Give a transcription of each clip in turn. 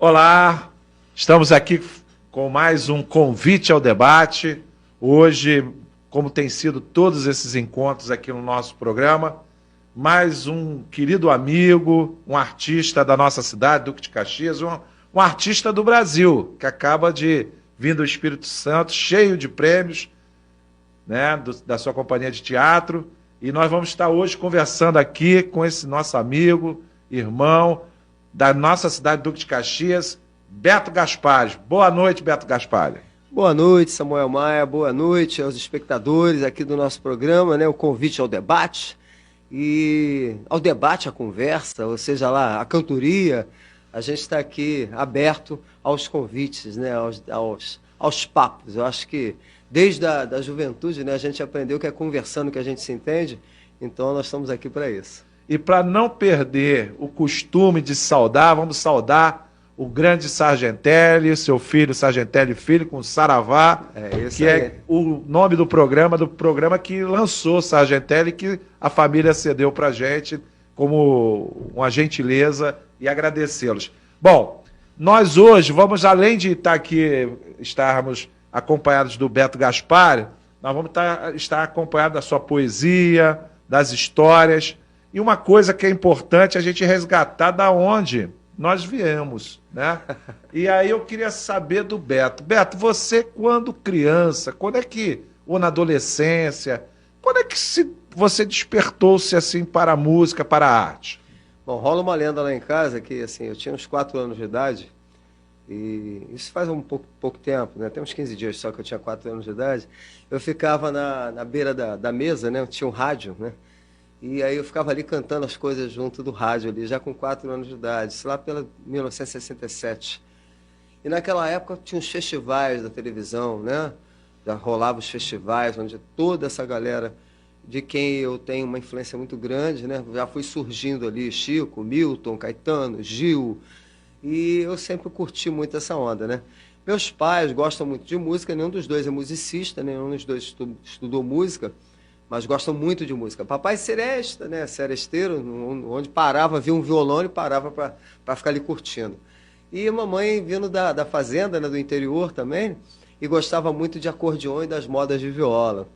Olá, estamos aqui com mais um convite ao debate. Hoje, como tem sido todos esses encontros aqui no nosso programa, mais um querido amigo, um artista da nossa cidade, Duque de Caxias, um artista do Brasil, que acaba de vir do Espírito Santo, cheio de prêmios, né, da sua companhia de teatro. E nós vamos estar hoje conversando aqui com esse nosso amigo, irmão, da nossa cidade, Duque de Caxias, Beto Gaspari. Boa noite, Beto Gaspari. Boa noite, Samuel Maia. Boa noite aos espectadores aqui do nosso programa, né? O convite ao debate. E ao debate, à conversa, ou seja lá, a cantoria, a gente está aqui aberto aos convites, né? aos papos. Eu acho que desde a juventude, né, a gente aprendeu que é conversando que a gente se entende, então nós estamos aqui para isso. E para não perder o costume de saudar, vamos saudar o grande Sargentelli, seu filho Sargentelli Filho, com Saravá, que é o nome do programa que lançou Sargentelli, que a família cedeu para a gente como uma gentileza, e agradecê-los. Bom, nós hoje vamos, além de estarmos acompanhados do Beto Gaspari, nós vamos estar acompanhados da sua poesia, das histórias. E uma coisa que é importante a gente resgatar da onde nós viemos, né? E aí eu queria saber do Beto. Beto, você quando criança, ou na adolescência, quando é que você despertou-se assim para a música, para a arte? Bom, rola uma lenda lá em casa que assim, eu tinha uns 4 anos de idade, e isso faz um pouco tempo, né? Tem uns 15 dias só que eu tinha 4 anos de idade. Eu ficava na beira da mesa, né? Tinha um rádio, né? E aí eu ficava ali cantando as coisas junto do rádio ali, já com 4 anos de idade, isso lá pela 1967. E naquela época tinha os festivais da televisão, né? Já rolavam os festivais, onde toda essa galera de quem eu tenho uma influência muito grande, né? Já fui surgindo ali, Chico, Milton, Caetano, Gil, e eu sempre curti muito essa onda, né? Meus pais gostam muito de música, nenhum dos dois é musicista, nenhum dos dois estudou música, mas gostam muito de música. Papai seresta, né? Seresteiro, onde parava, via um violão e parava para ficar ali curtindo. E mamãe vindo da fazenda, né? Do interior também, e gostava muito de acordeon e das modas de viola.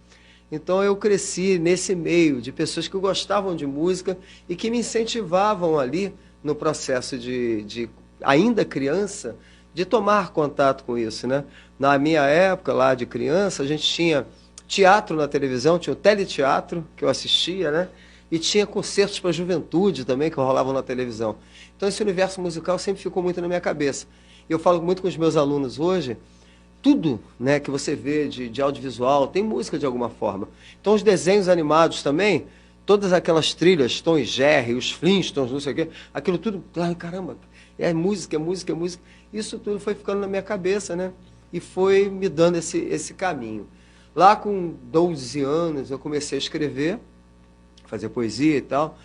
Então eu cresci nesse meio de pessoas que gostavam de música e que me incentivavam ali no processo de ainda criança, de tomar contato com isso, né? Na minha época, lá de criança, a gente tinha teatro na televisão, tinha o teleteatro, que eu assistia, né? E tinha concertos para a juventude também, que rolavam na televisão. Então esse universo musical sempre ficou muito na minha cabeça. E eu falo muito com os meus alunos hoje, tudo, né, que você vê de audiovisual tem música de alguma forma. Então os desenhos animados também, todas aquelas trilhas, Tom e Jerry, os Flintstones, não sei o quê, aquilo tudo, ai caramba, é música, é música, é música. Isso tudo foi ficando na minha cabeça, né? E foi me dando esse caminho. Lá com 12 anos eu comecei a escrever, fazer poesia e tal.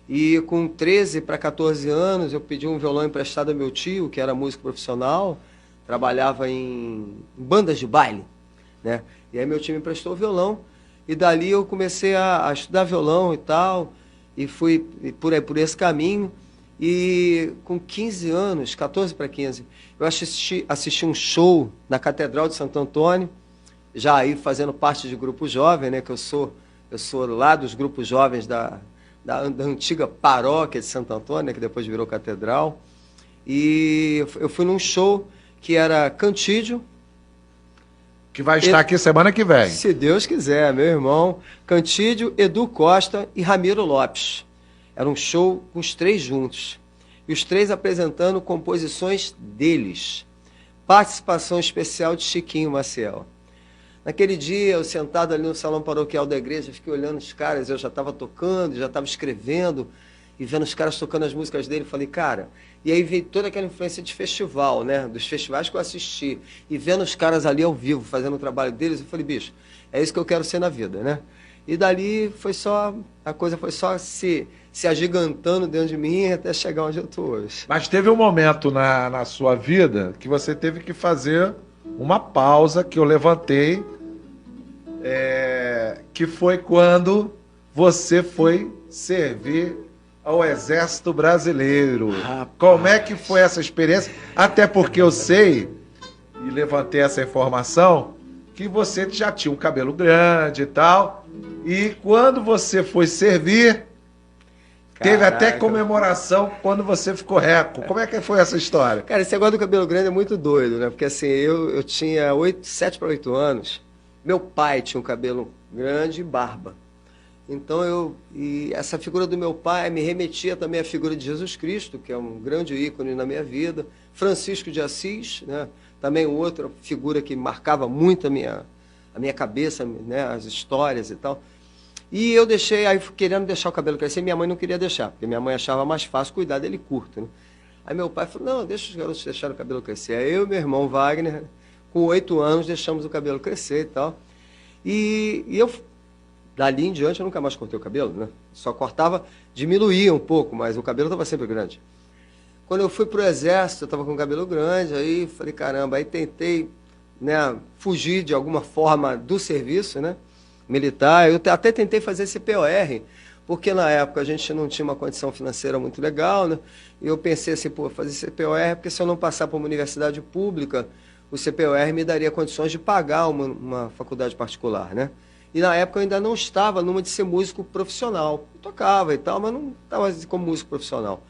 E com 13 para 14 anos eu pedi um violão emprestado ao meu tio, que era músico profissional, trabalhava em bandas de baile, né? E aí meu tio me emprestou o violão, e dali eu comecei a estudar violão e tal, e fui por esse caminho. E com 15 anos, 14 para 15, eu assisti um show na Catedral de Santo Antônio, já aí fazendo parte de grupo jovem, né? Que eu sou lá dos grupos jovens da antiga paróquia de Santo Antônio, né, que depois virou catedral. E eu fui num show que era Cantídio. Que vai estar aqui semana que vem. Se Deus quiser, meu irmão. Cantídio, Edu Costa e Ramiro Lopes. Era um show com os 3 juntos. E os 3 apresentando composições deles. Participação especial de Chiquinho Maciel. Naquele dia, eu sentado ali no salão paroquial da igreja, fiquei olhando os caras, eu já estava tocando, já estava escrevendo, e vendo os caras tocando as músicas dele, falei, cara... E aí veio toda aquela influência de festival, né? Dos festivais que eu assisti. E vendo os caras ali ao vivo, fazendo o trabalho deles, eu falei, bicho, é isso que eu quero ser na vida, né? E dali a coisa foi só se agigantando dentro de mim até chegar onde eu estou hoje. Mas teve um momento na sua vida que você teve que fazer uma pausa, que eu levantei, que foi quando você foi servir ao Exército Brasileiro. Como é que foi essa experiência? Até porque eu sei, e levantei essa informação, que você já tinha um cabelo grande e tal, e quando você foi servir, teve até comemoração quando você ficou reco. Como é que foi essa história? Cara, esse negócio do cabelo grande é muito doido, né? Porque assim, eu tinha 7 para 8 anos, meu pai tinha um cabelo grande e barba. Então e essa figura do meu pai me remetia também à figura de Jesus Cristo, que é um grande ícone na minha vida, Francisco de Assis, né? Também outra figura que marcava muito a minha cabeça, né? As histórias e tal. E eu deixei, aí querendo deixar o cabelo crescer, minha mãe não queria deixar, porque minha mãe achava mais fácil cuidar dele curto, né? Aí meu pai falou, não, deixa os garotos deixarem o cabelo crescer. Aí eu e meu irmão Wagner, com 8 anos, deixamos o cabelo crescer e tal. E eu, dali em diante, eu nunca mais cortei o cabelo, né? Só cortava, diminuía um pouco, mas o cabelo estava sempre grande. Quando eu fui pro exército, eu estava com o cabelo grande, aí falei, caramba, aí tentei, né, fugir de alguma forma do serviço, né? Militar, eu até tentei fazer CPOR, porque na época a gente não tinha uma condição financeira muito legal, né? E eu pensei assim, pô, fazer CPOR, porque se eu não passar para uma universidade pública, o CPOR me daria condições de pagar uma faculdade particular, né? E na época eu ainda não estava numa de ser músico profissional. Eu tocava e tal, mas não estava como músico profissional.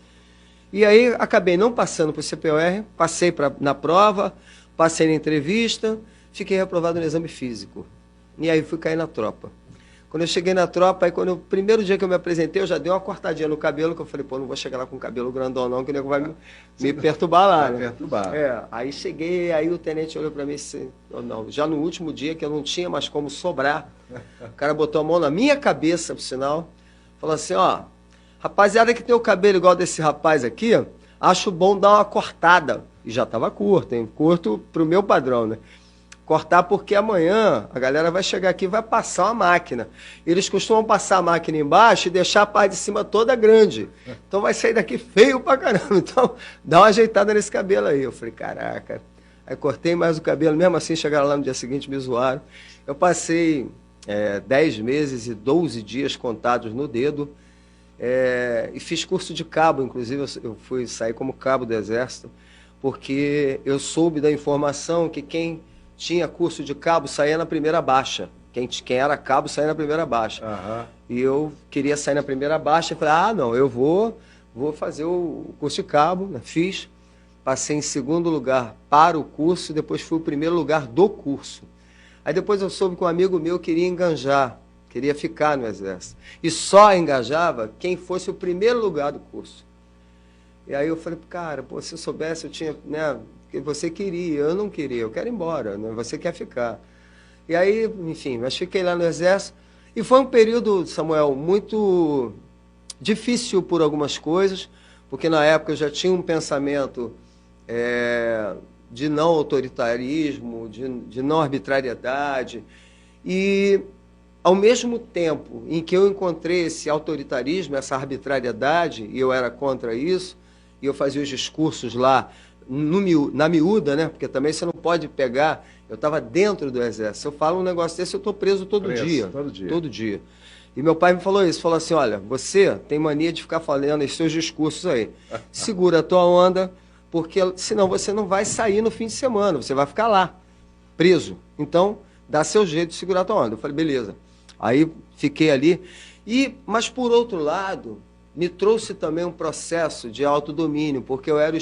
E aí acabei não passando para o CPOR, passei na prova, passei na entrevista, fiquei reprovado no exame físico. E aí fui cair na tropa. Quando eu cheguei na tropa, aí o primeiro dia que eu me apresentei, eu já dei uma cortadinha no cabelo, que eu falei, pô, não vou chegar lá com o cabelo grandão não, que o nego vai me perturbar lá, né? Perturbar. Aí cheguei, aí o tenente olhou para mim assim, não, já no último dia, que eu não tinha mais como sobrar, o cara botou a mão na minha cabeça, por sinal, falou assim, ó, rapaziada que tem o cabelo igual desse rapaz aqui, acho bom dar uma cortada. E já estava curto, hein? Curto pro meu padrão, né? Cortar porque amanhã a galera vai chegar aqui e vai passar uma máquina. Eles costumam passar a máquina embaixo e deixar a parte de cima toda grande. Então vai sair daqui feio pra caramba. Então dá uma ajeitada nesse cabelo aí. Eu falei, caraca. Aí cortei mais o cabelo, mesmo assim chegaram lá no dia seguinte, me zoaram. Eu passei 10 meses e 12 dias contados no dedo e fiz curso de cabo, inclusive eu fui sair como cabo do Exército, porque eu soube da informação que quem tinha curso de cabo, saía na primeira baixa. Quem era cabo, saía na primeira baixa. Uhum. E eu queria sair na primeira baixa e falei, não, eu vou fazer o curso de cabo, né? Fiz, passei em segundo lugar para o curso, depois fui o primeiro lugar do curso. Aí depois eu soube que um amigo meu queria enganjar, queria ficar no Exército. E só engajava quem fosse o primeiro lugar do curso. E aí eu falei, cara, pô, se eu soubesse, eu tinha, né, que você queria, eu não queria, eu quero ir embora, né, você quer ficar. E aí, enfim, mas fiquei lá no Exército. E foi um período, Samuel, muito difícil por algumas coisas, porque na época eu já tinha um pensamento de não autoritarismo, de não arbitrariedade. E, ao mesmo tempo em que eu encontrei esse autoritarismo, essa arbitrariedade, e eu era contra isso, e eu fazia os discursos lá, na miúda, né? Porque também você não pode pegar... Eu estava dentro do Exército. Se eu falo um negócio desse, eu estou preso todo dia. Todo dia. E meu pai me falou isso. Falou assim, olha, você tem mania de ficar falando esses seus discursos aí. Segura a tua onda, porque senão você não vai sair no fim de semana. Você vai ficar lá, preso. Então, dá seu jeito de segurar a tua onda. Eu falei, beleza. Aí fiquei ali. Mas, por outro lado, me trouxe também um processo de autodomínio, porque eu era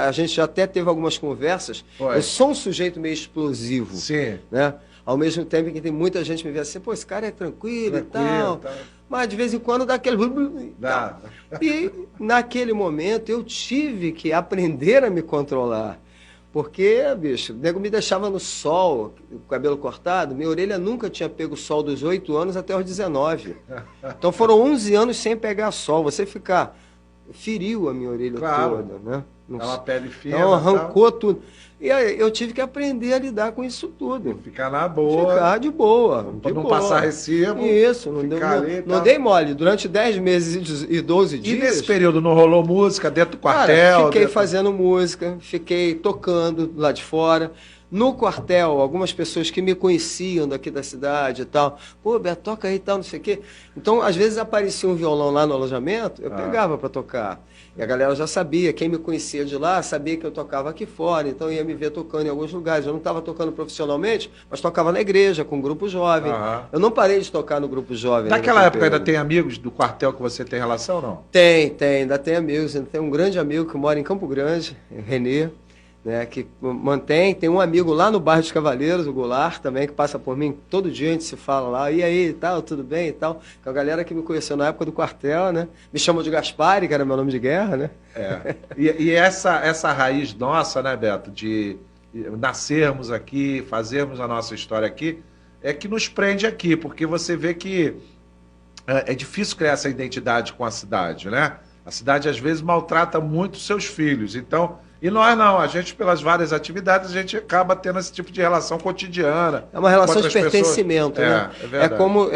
a gente já até teve algumas conversas. Eu sou um sujeito meio explosivo. Sim. Né? Ao mesmo tempo que tem muita gente me vê assim, pô, esse cara é tranquilo e tal. Mas de vez em quando dá aquele... E naquele momento eu tive que aprender a me controlar. Porque, bicho, o nego me deixava no sol, com o cabelo cortado, minha orelha nunca tinha pego sol dos 8 anos até os 19. Então foram 11 anos sem pegar sol. Você feriu a minha orelha toda, né? É uma pele fina. Então arrancou tudo. E aí eu tive que aprender a lidar com isso tudo. Ficar na boa. Ficar de boa. Pra não passar recibo. Isso, não dei mole. Durante 10 meses e 12 dias. E nesse período não rolou música dentro do quartel? Cara, fiquei fazendo música, fiquei tocando lá de fora. No quartel, algumas pessoas que me conheciam daqui da cidade e tal, pô, Beto, toca aí e tal, não sei o quê. Então, às vezes aparecia um violão lá no alojamento, eu pegava para tocar. E a galera já sabia, quem me conhecia de lá sabia que eu tocava aqui fora, então ia me ver tocando em alguns lugares. Eu não estava tocando profissionalmente, mas tocava na igreja, com um grupo jovem. Eu não parei de tocar no grupo jovem. Naquela época ainda tem amigos do quartel que você tem relação ou não? Tem, ainda tem amigos. Ainda tem um grande amigo que mora em Campo Grande, Renê. Né, que tem um amigo lá no bairro dos Cavaleiros, o Goulart, também, que passa por mim todo dia, a gente se fala lá, e aí, tal, tudo bem e tal, com a galera que me conheceu na época do quartel, né, me chamam de Gaspari, que era meu nome de guerra, né. E essa raiz nossa, né, Beto, de nascermos aqui, fazermos a nossa história aqui, é que nos prende aqui, porque você vê que é difícil criar essa identidade com a cidade, né, a cidade às vezes maltrata muito seus filhos, então... E nós não, a gente, pelas várias atividades, a gente acaba tendo esse tipo de relação cotidiana. É uma relação de pertencimento, né? É verdade. Como,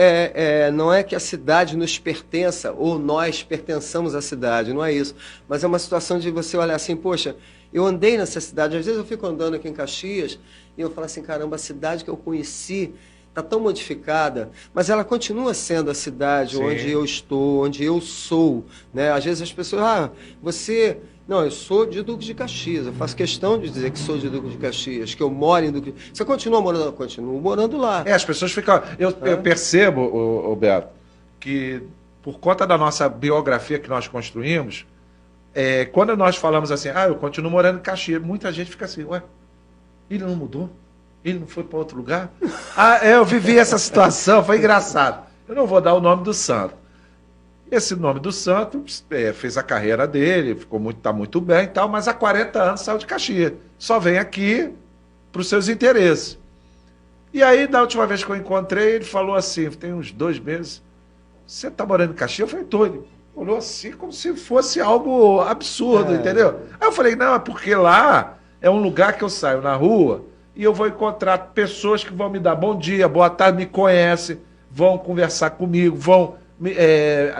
não é que a cidade nos pertença ou nós pertençamos à cidade, não é isso. Mas é uma situação de você olhar assim, poxa, eu andei nessa cidade, às vezes eu fico andando aqui em Caxias e eu falo assim, caramba, a cidade que eu conheci está tão modificada, mas ela continua sendo a cidade Sim. onde eu estou, onde eu sou. Né? Às vezes as pessoas, você... Não, eu sou de Duque de Caxias, eu faço questão de dizer que sou de Duque de Caxias, que eu moro em Duque de... Você continua morando? Continuo morando lá. As pessoas ficam... Eu percebo, Beto, que por conta da nossa biografia que nós construímos, quando nós falamos assim, eu continuo morando em Caxias, muita gente fica assim, ué, ele não mudou? Ele não foi para outro lugar? Eu vivi essa situação, foi engraçado. Eu não vou dar o nome do santo. Esse nome do santo fez a carreira dele, tá muito bem e tal, mas há 40 anos saiu de Caxias. Só vem aqui para os seus interesses. E aí, da última vez que eu encontrei, ele falou assim, tem uns 2 meses, você está morando em Caxias? Eu falei, tô. Ele olhou assim como se fosse algo absurdo, entendeu? Aí eu falei, não, é porque lá é um lugar que eu saio na rua e eu vou encontrar pessoas que vão me dar bom dia, boa tarde, me conhecem, vão conversar comigo, vão...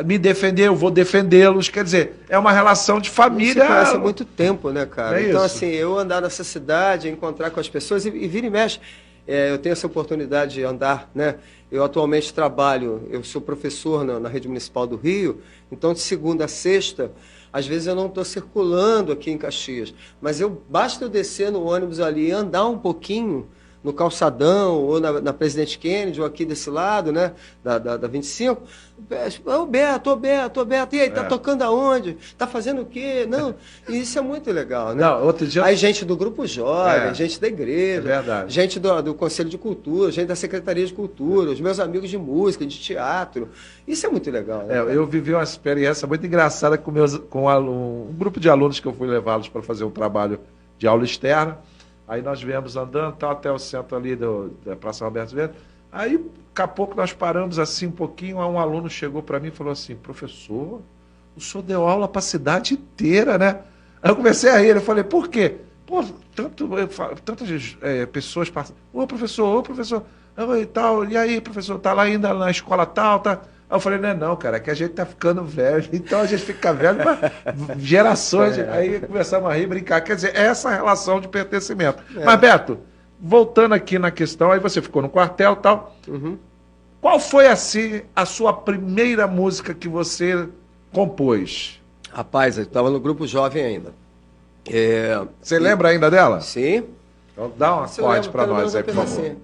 me defender, eu vou defendê-los, quer dizer, é uma relação de família. Você conhece há muito tempo, né, cara? Então, isso? assim, eu andar nessa cidade, encontrar com as pessoas e vira e mexe. Eu tenho essa oportunidade de andar, né? Eu atualmente trabalho, eu sou professor na Rede Municipal do Rio, então de segunda a sexta, às vezes eu não estou circulando aqui em Caxias, mas basta eu descer no ônibus ali e andar um pouquinho no calçadão, ou na Presidente Kennedy, ou aqui desse lado, né, da 25, Beto, e aí, tá tocando aonde? Tá fazendo o quê? Não, e isso é muito legal, né? Não, outro dia... Aí gente do Grupo Jovem, gente da igreja, gente do Conselho de Cultura, gente da Secretaria de Cultura, os meus amigos de música, de teatro, isso é muito legal, né? Eu vivi uma experiência muito engraçada com um grupo de alunos que eu fui levá-los para fazer um trabalho de aula externa. Aí nós viemos andando até o centro ali da Praça Roberto Verde. Aí, daqui a pouco, nós paramos assim um pouquinho. Aí um aluno chegou para mim e falou assim, professor, o senhor deu aula para a cidade inteira, né? Aí eu comecei a rir. Eu falei, por quê? Pô, tantas pessoas passam. Ô, professor, e tal. E aí, professor, tá lá ainda na escola tal, tá... Aí eu falei, não, cara, é que a gente tá ficando velho, então a gente fica velho para gerações. Aí começamos a rir, brincar. Quer dizer, é essa relação de pertencimento. Mas, Beto, voltando aqui na questão, aí você ficou no quartel e tal. Uhum. Qual foi, assim, a sua primeira música que você compôs? Rapaz, eu estava no Grupo Jovem ainda. Você lembra ainda dela? Sim. Então dá um acorde para nós aí, por favor. Assim.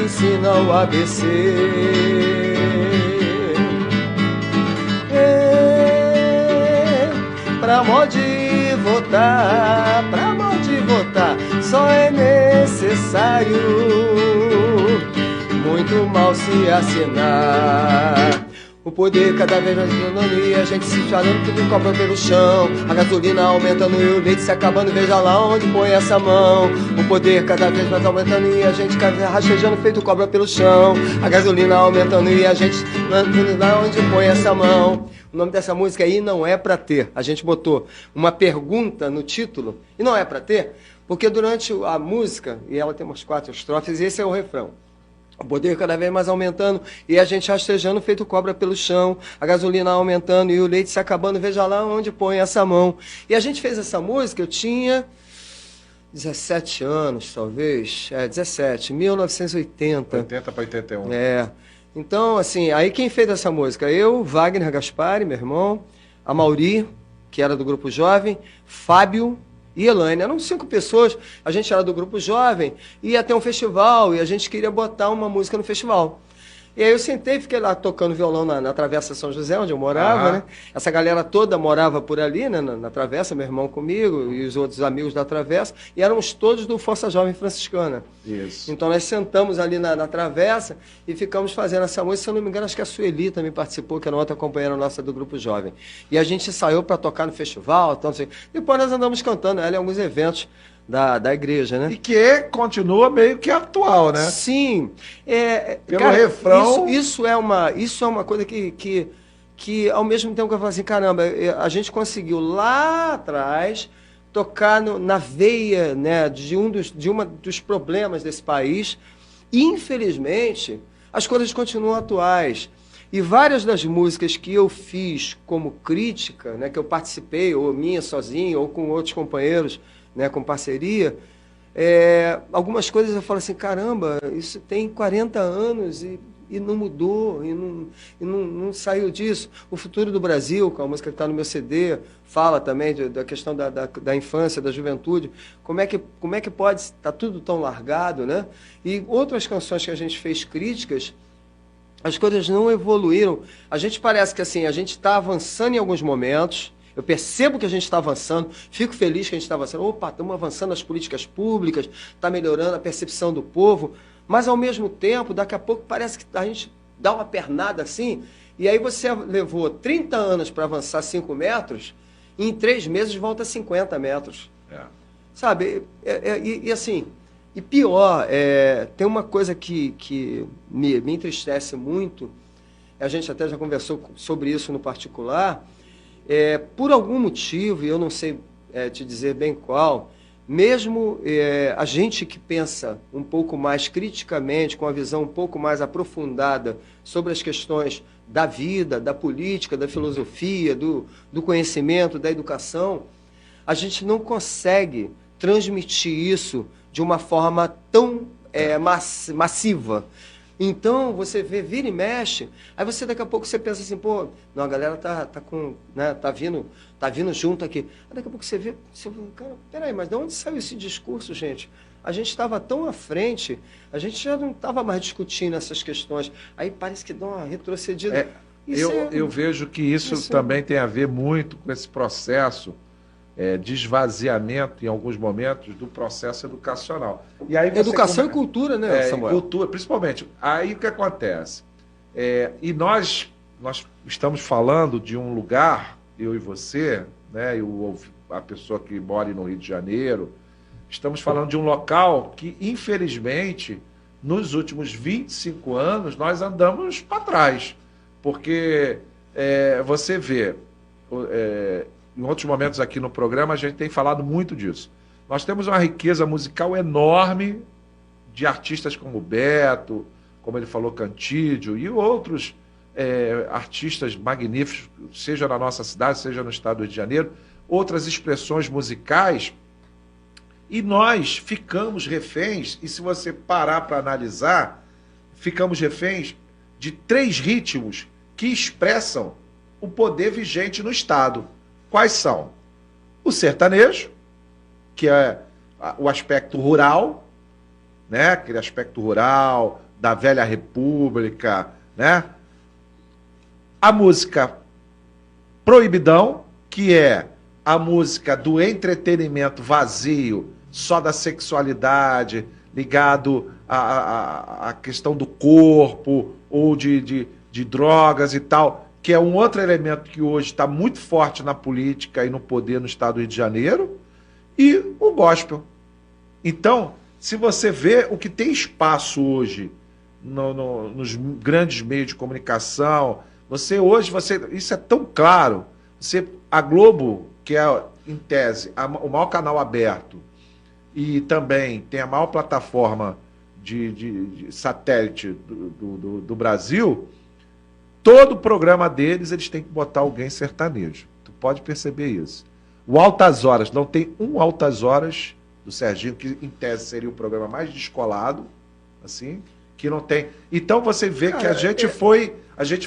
Ensina o ABC. Pra modo de votar, só é necessário muito mal se assinar. O poder cada vez mais economia, a gente se falando, tudo cobra pelo chão. A gasolina aumentando e o leite se acabando, veja lá onde põe essa mão. O poder cada vez mais aumentando e a gente rastejando, feito cobra pelo chão. A gasolina aumentando e a gente lá onde põe essa mão. O nome dessa música aí não é pra ter. A gente botou uma pergunta no título e não é pra ter, porque durante a música, e ela tem umas 4 estrofes, e esse é o refrão. O poder cada vez mais aumentando e a gente rastejando, feito cobra pelo chão. A gasolina aumentando e o leite se acabando, veja lá onde põe essa mão. E a gente fez essa música, eu tinha 17 anos, talvez. 17, 1980. 80 para 81. Então, assim, aí quem fez essa música? Eu, Wagner Gaspari, meu irmão, a Mauri, que era do Grupo Jovem, Fábio e Elaine. Eram 5 pessoas, a gente era do Grupo Jovem, ia ter um festival e a gente queria botar uma música no festival. E aí eu sentei, fiquei lá tocando violão na Travessa São José, onde eu morava, né? Essa galera toda morava por ali, né? Na Travessa, meu irmão comigo e os outros amigos da Travessa, e éramos todos do Força Jovem Franciscana. Isso. Então nós sentamos ali na Travessa e ficamos fazendo essa música. Se eu não me engano, acho que a Sueli também participou, que era outra companheira nossa do Grupo Jovem. E a gente ensaiou para tocar no festival, então, assim. Depois nós andamos cantando ela em alguns eventos da igreja, né? E que continua meio que atual, né? Sim. Pelo cara, refrão... Isso é uma coisa que ao mesmo tempo que eu falo assim, caramba, a gente conseguiu lá atrás tocar na veia, né, de um dos problemas desse país. E, infelizmente, as coisas continuam atuais. E várias das músicas que eu fiz como crítica, né, que eu participei, ou minha sozinho, ou com outros companheiros, né, com parceria, algumas coisas eu falo assim, caramba, isso tem 40 anos e não mudou, e não saiu disso. O Futuro do Brasil, que é uma música que está no meu CD, fala também da questão da infância, da juventude. Como é que pode estar tudo tão largado, né? E outras canções que a gente fez críticas, as coisas não evoluíram. A gente parece que assim, a gente está avançando em alguns momentos. Eu percebo que a gente está avançando, fico feliz que a gente está avançando. Opa, estamos avançando nas políticas públicas, está melhorando a percepção do povo, mas ao mesmo tempo, daqui a pouco parece que a gente dá uma pernada assim, e aí você levou 30 anos para avançar 5 metros, e em 3 meses volta 50 metros. Sabe? E assim, e pior, tem uma coisa que me entristece muito, a gente até já conversou sobre isso no particular. Por algum motivo, e eu não sei te dizer bem qual, mesmo a gente que pensa um pouco mais criticamente, com a visão um pouco mais aprofundada sobre as questões da vida, da política, da filosofia, do conhecimento, da educação, a gente não consegue transmitir isso de uma forma tão massiva. Então, você vira e mexe, aí você daqui a pouco você pensa assim, pô, não, a galera tá vindo junto aqui. Aí daqui a pouco você vê, cara, peraí, mas de onde saiu esse discurso, gente? A gente estava tão à frente, a gente já não estava mais discutindo essas questões. Aí parece que dá uma retrocedida. Eu vejo que isso também tem a ver muito com esse processo de esvaziamento, em alguns momentos, do processo educacional. E aí educação e cultura, né, Samuel? Cultura, principalmente. Aí o que acontece? E nós estamos falando de um lugar, eu e você, né, a pessoa que mora no Rio de Janeiro, estamos falando de um local que, infelizmente, nos últimos 25 anos, nós andamos para trás. Porque você vê... em outros momentos aqui no programa, a gente tem falado muito disso. Nós temos uma riqueza musical enorme de artistas como Beto, como ele falou, Cantídio, e outros artistas magníficos, seja na nossa cidade, seja no estado do Rio de Janeiro, outras expressões musicais, e nós ficamos reféns, e se você parar para analisar, ficamos reféns de 3 ritmos que expressam o poder vigente no estado. Quais são? O sertanejo, que é o aspecto rural, né? Aquele aspecto rural da velha república, né? A música proibidão, que é a música do entretenimento vazio, só da sexualidade, ligado a questão do corpo ou de drogas e tal, que é um outro elemento que hoje está muito forte na política e no poder no estado do Rio de Janeiro, e o gospel. Então, se você vê o que tem espaço hoje nos grandes meios de comunicação, isso é tão claro. A Globo, que é, em tese, o maior canal aberto e também tem a maior plataforma de satélite do Brasil, todo o programa deles, eles têm que botar alguém sertanejo. Tu pode perceber isso. O Altas Horas, não tem um Altas Horas do Serginho, que em tese seria o programa mais descolado, assim, que não tem. Então você vê que a gente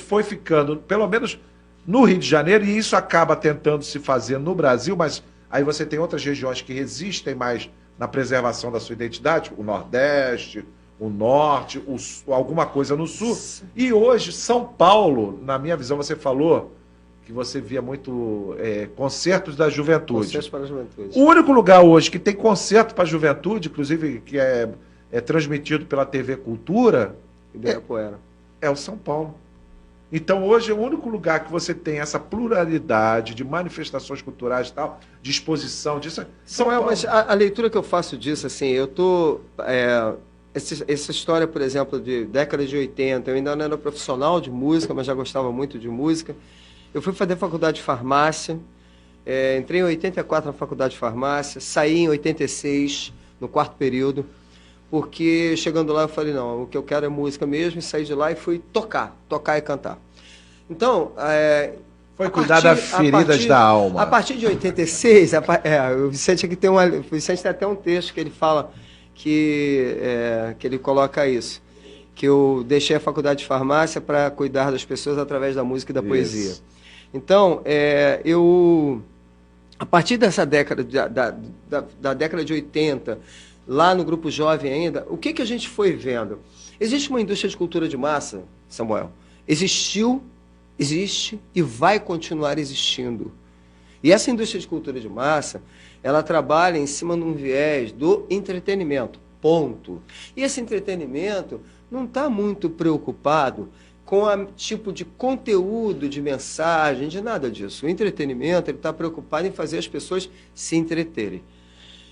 foi ficando, pelo menos no Rio de Janeiro, e isso acaba tentando se fazer no Brasil, mas aí você tem outras regiões que resistem mais na preservação da sua identidade, o Nordeste, o Norte, alguma coisa no Sul. E hoje, São Paulo, na minha visão, você falou que você via muito concertos da juventude. Concertos para a juventude. O único lugar hoje que tem concerto para a juventude, inclusive que é transmitido pela TV Cultura, é o São Paulo. Então, hoje é o único lugar que você tem essa pluralidade de manifestações culturais e tal, de exposição disso. Mas a leitura que eu faço disso, assim, eu estou... essa história, por exemplo, de década de 80, eu ainda não era profissional de música, mas já gostava muito de música. Eu fui fazer faculdade de farmácia, entrei em 84 na faculdade de farmácia, saí em 86, no quarto período, porque chegando lá eu falei, não, o que eu quero é música mesmo, e saí de lá e fui tocar e cantar. Então, foi cuidar das feridas da alma. A partir de 86, o Vicente aqui o Vicente tem até um texto que ele fala que ele coloca isso, que eu deixei a faculdade de farmácia para cuidar das pessoas através da música e da poesia. Então, a partir dessa década, da década de 80, lá no Grupo Jovem ainda, o que a gente foi vendo? Existe uma indústria de cultura de massa, Samuel. Existiu, existe e vai continuar existindo. E essa indústria de cultura de massa, ela trabalha em cima de um viés do entretenimento, ponto. E esse entretenimento não está muito preocupado com o tipo de conteúdo, de mensagem, de nada disso. O entretenimento está preocupado em fazer as pessoas se entreterem.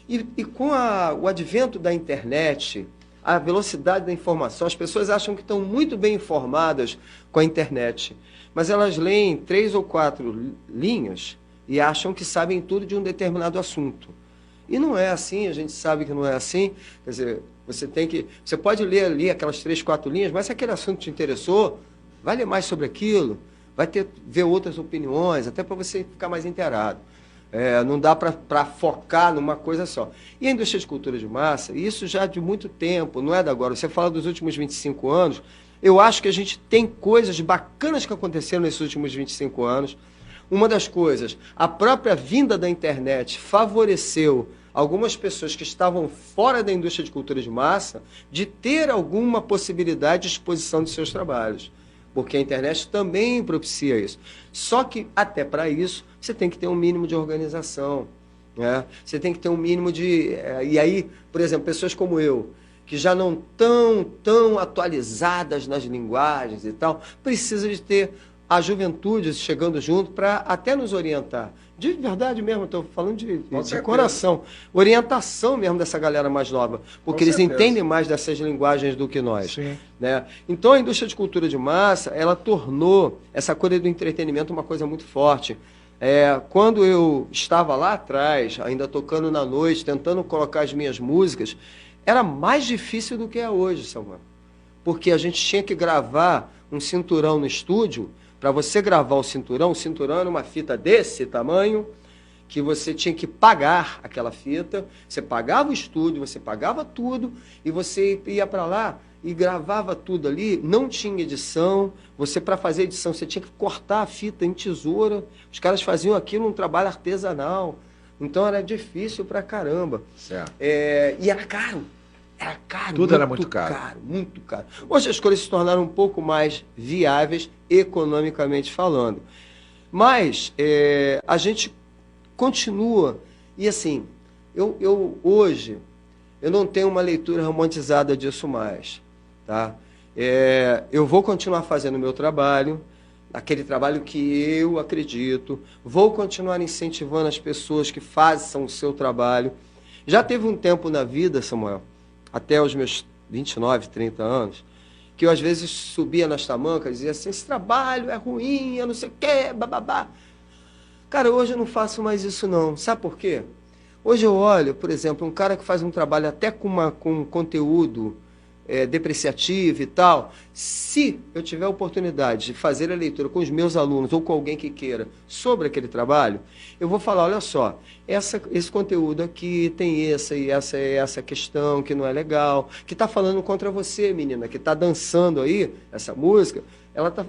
E com o advento da internet, a velocidade da informação, as pessoas acham que estão muito bem informadas com a internet, mas elas leem 3 ou 4 linhas e acham que sabem tudo de um determinado assunto. E não é assim, a gente sabe que não é assim. Quer dizer, você pode ler ali aquelas 3, 4 linhas, mas se aquele assunto te interessou, vai ler mais sobre aquilo, ver outras opiniões, até para você ficar mais inteirado. Não dá para focar numa coisa só. E a indústria de cultura de massa, isso já de muito tempo, não é de agora. Você fala dos últimos 25 anos, eu acho que a gente tem coisas bacanas que aconteceram nesses últimos 25 anos. Uma das coisas, a própria vinda da internet favoreceu algumas pessoas que estavam fora da indústria de cultura de massa de ter alguma possibilidade de exposição de seus trabalhos. Porque a internet também propicia isso. Só que, até para isso, você tem que ter um mínimo de organização. Né? Você tem que ter um mínimo de... E aí, por exemplo, pessoas como eu, que já não estão tão atualizadas nas linguagens e tal, precisa de ter a juventude chegando junto para até nos orientar. De verdade mesmo, estou falando de coração. Orientação mesmo dessa galera mais nova, porque eles entendem mais dessas linguagens do que nós. Né? Então, a indústria de cultura de massa, ela tornou essa coisa do entretenimento uma coisa muito forte. Quando eu estava lá atrás, ainda tocando na noite, tentando colocar as minhas músicas, era mais difícil do que é hoje, Samuel. Porque a gente tinha que gravar um cinturão no estúdio. Para você gravar o cinturão era uma fita desse tamanho, que você tinha que pagar aquela fita, você pagava o estúdio, você pagava tudo, e você ia para lá e gravava tudo ali, não tinha edição, para fazer edição, você tinha que cortar a fita em tesoura, os caras faziam aquilo um trabalho artesanal, então era difícil pra caramba. Certo. E era caro. Era caro. Tudo era muito caro. Muito caro. Hoje as coisas se tornaram um pouco mais viáveis, economicamente falando. Mas a gente continua. E assim, eu hoje, eu não tenho uma leitura romantizada disso mais, tá? Eu vou continuar fazendo o meu trabalho, aquele trabalho que eu acredito, vou continuar incentivando as pessoas que façam o seu trabalho. Já teve um tempo na vida, Samuel, até os meus 29, 30 anos, que eu às vezes subia nas tamancas e dizia assim, esse trabalho é ruim, eu não sei o quê, bababá. Cara, hoje eu não faço mais isso não. Sabe por quê? Hoje eu olho, por exemplo, um cara que faz um trabalho até com um conteúdo depreciativo e tal, se eu tiver a oportunidade de fazer a leitura com os meus alunos ou com alguém que queira sobre aquele trabalho, eu vou falar, olha só, esse conteúdo aqui tem essa questão que não é legal, que está falando contra você, menina, que está dançando aí, essa música,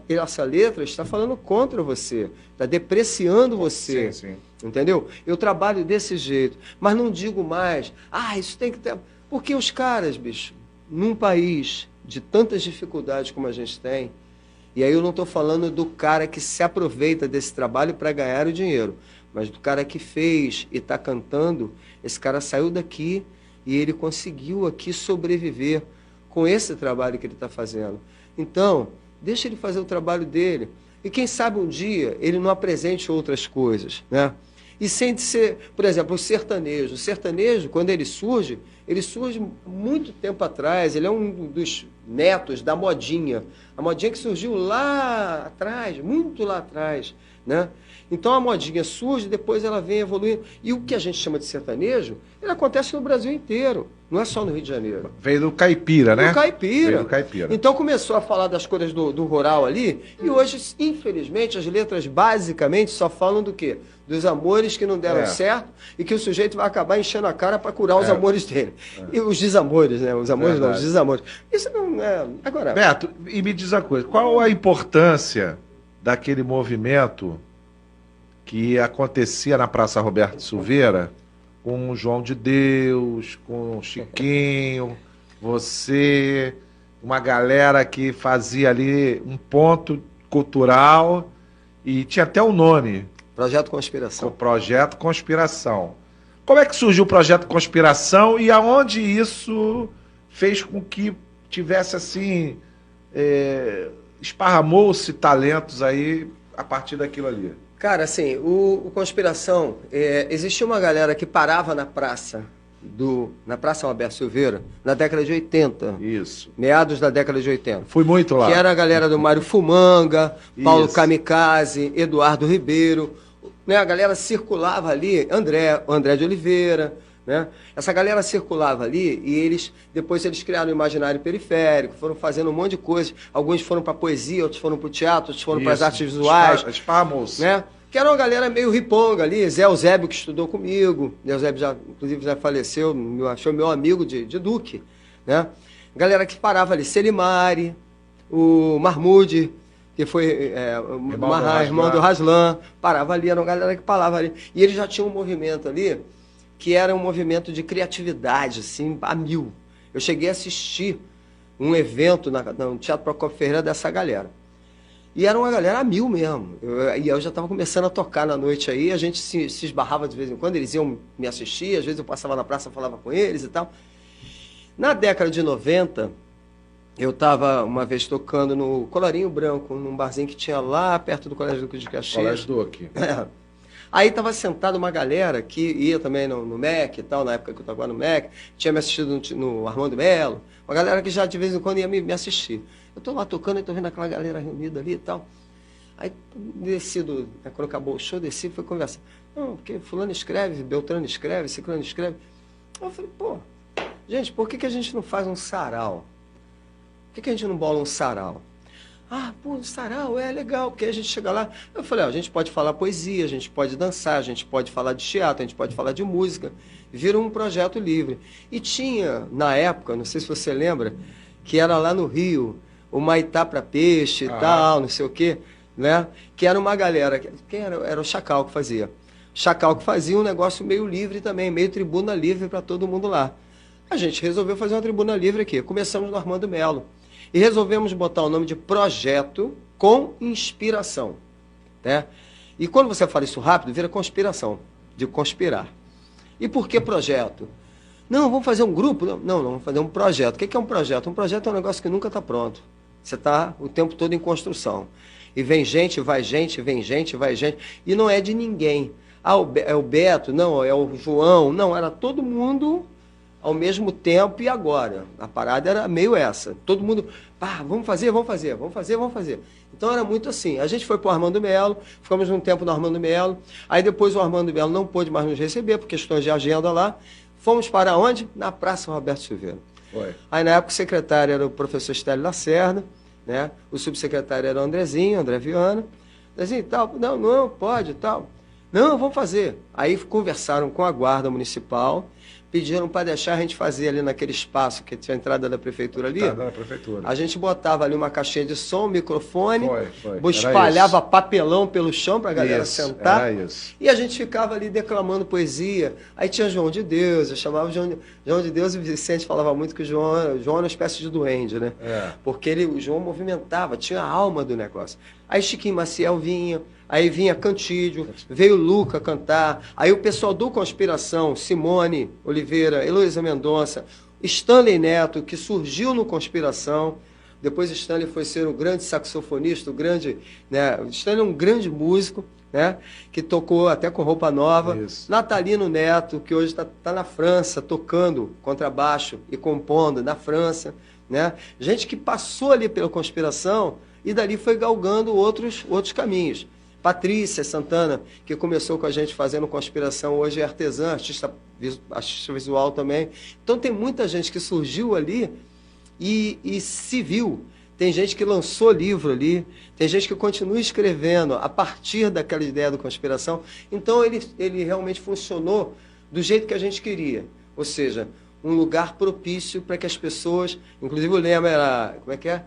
essa letra está falando contra você, está depreciando você, sim. Entendeu? Eu trabalho desse jeito, mas não digo mais, isso tem que ter... Porque os caras, bicho, num país de tantas dificuldades como a gente tem, e aí eu não estou falando do cara que se aproveita desse trabalho para ganhar o dinheiro, mas do cara que fez e está cantando, esse cara saiu daqui e ele conseguiu aqui sobreviver com esse trabalho que ele está fazendo. Então, deixa ele fazer o trabalho dele. E quem sabe um dia ele não apresente outras coisas, né? E sem ser, por exemplo, o sertanejo. O sertanejo, quando ele surge muito tempo atrás, ele é um dos netos da modinha. A modinha que surgiu lá atrás, muito lá atrás, né? Então a modinha surge, depois ela vem evoluindo. E o que a gente chama de sertanejo, ele acontece no Brasil inteiro, não é só no Rio de Janeiro. Veio do caipira, né? Do caipira. Veio do caipira. Então começou a falar das coisas do rural ali, e hoje, infelizmente, as letras basicamente só falam do quê? Dos amores que não deram certo e que o sujeito vai acabar enchendo a cara para curar os amores dele. E os desamores, né? Os amores não, os desamores. Isso não é... Agora... Beto, e me diz uma coisa, qual a importância daquele movimento que acontecia na Praça Roberto Silveira com o João de Deus, com o Chiquinho, você, uma galera que fazia ali um ponto cultural e tinha até o nome. Projeto Conspiração. Projeto Conspiração. Como é que surgiu o Projeto Conspiração e aonde isso fez com que tivesse assim, esparramou-se talentos aí a partir daquilo ali? Cara, assim, o Conspiração, existia uma galera que parava na Praça Roberto Silveira, na década de 80. Isso. Meados da década de 80. Fui muito lá. Que era a galera do Mário Fumanga, Paulo Kamikaze, Eduardo Ribeiro, né? A galera circulava ali, André de Oliveira, né? Essa galera circulava ali e depois eles criaram o imaginário periférico, foram fazendo um monte de coisa. Alguns foram para poesia, outros foram para o teatro, outros foram para as artes visuais. Esparramou-se. Né? Que era uma galera meio riponga ali. Zé Eusébio, que estudou comigo. Zé Eusébio, inclusive, já faleceu, achou meu amigo de Duque. Né? Galera que parava ali. Selimari, o Mahmoud, que foi irmão do Raslan, parava ali, era uma galera que parava ali. E eles já tinham um movimento ali que era um movimento de criatividade, assim, a mil. Eu cheguei a assistir um evento no Teatro Procopio Ferreira dessa galera. E era uma galera a mil mesmo. Eu já estava começando a tocar na noite aí, a gente se esbarrava de vez em quando, eles iam me assistir, às vezes eu passava na praça, falava com eles e tal. Na década de 90, eu estava uma vez tocando no Colarinho Branco, num barzinho que tinha lá perto do Colégio Duque de Caxias. Colégio Duque. Aí estava sentado uma galera que ia também no MEC e tal, na época que eu estava no MEC, tinha me assistido no Armando Melo, uma galera que já de vez em quando ia me assistir. Eu estou lá tocando e estou vendo aquela galera reunida ali e tal. Aí desci, quando acabou o show, desci e fui conversar. Não, porque fulano escreve, Beltrano escreve, Ciclano escreve. Eu falei, pô, gente, por que a gente não faz um sarau? Por que a gente não bola um sarau? Um sarau, legal, porque a gente chega lá. Eu falei, a gente pode falar poesia, a gente pode dançar, a gente pode falar de teatro, a gente pode falar de música. Vira um projeto livre. E tinha, na época, não sei se você lembra, que era lá no Rio, o Maitá para peixe e tal, não sei o quê, né? Que era uma galera, quem era o Chacal que fazia. Chacal que fazia um negócio meio livre também, meio tribuna livre para todo mundo lá. A gente resolveu fazer uma tribuna livre aqui. Começamos no Armando Melo. E resolvemos botar o nome de Projeto com Inspiração. Né? E quando você fala isso rápido, vira conspiração, de conspirar. E por que projeto? Não, vamos fazer um grupo? Não, vamos fazer um projeto. O que é um projeto? Um projeto é um negócio que nunca está pronto. Você está o tempo todo em construção. E vem gente, vai gente, vem gente, vai gente. E não é de ninguém. Ah, é o Beto, não, é o João. Não, era todo mundo ao mesmo tempo e agora. A parada era meio essa. Todo mundo, pá, vamos fazer. Então era muito assim. A gente foi para o Armando Melo, ficamos um tempo no Armando Melo. Aí depois o Armando Melo não pôde mais nos receber por questões de agenda lá. Fomos para onde? Na Praça Roberto Silveira. Foi. Aí na época o secretário era o professor Estélio Lacerda, né? O subsecretário era o Andrezinho, André Viana. Andrezinho, tal, não, pode, tal. Não, vamos fazer. Aí conversaram com a guarda municipal, pediram para deixar a gente fazer ali naquele espaço que tinha a entrada da prefeitura ali. Da prefeitura. A gente botava ali uma caixinha de som, microfone, foi. espalhava papelão pelo chão para a galera Isso, sentar. era isso. E a gente ficava ali declamando poesia. Aí tinha João de Deus, eu chamava João de Deus, e o Vicente falava muito que o João era uma espécie de duende, né? É. Porque o João movimentava, tinha a alma do negócio. Aí Chiquinho Maciel vinha, aí vinha Cantídio, veio Luca cantar, aí o pessoal do Conspiração, Simone Oliveira, Heloísa Mendonça, Stanley Neto, que surgiu no Conspiração, depois Stanley foi ser um grande saxofonista, né? Stanley é um grande músico, né? Que tocou até com Roupa Nova. Isso. Natalino Neto, que hoje está na França, tocando contrabaixo e compondo na França, né? Gente que passou ali pela Conspiração e dali foi galgando outros caminhos. Patrícia Santana, que começou com a gente fazendo Conspiração, hoje é artesã, artista visual também. Então tem muita gente que surgiu ali e se viu. Tem gente que lançou livro ali, tem gente que continua escrevendo a partir daquela ideia do Conspiração. Então ele realmente funcionou do jeito que a gente queria. Ou seja, um lugar propício para que as pessoas, inclusive o lema era, como é que é?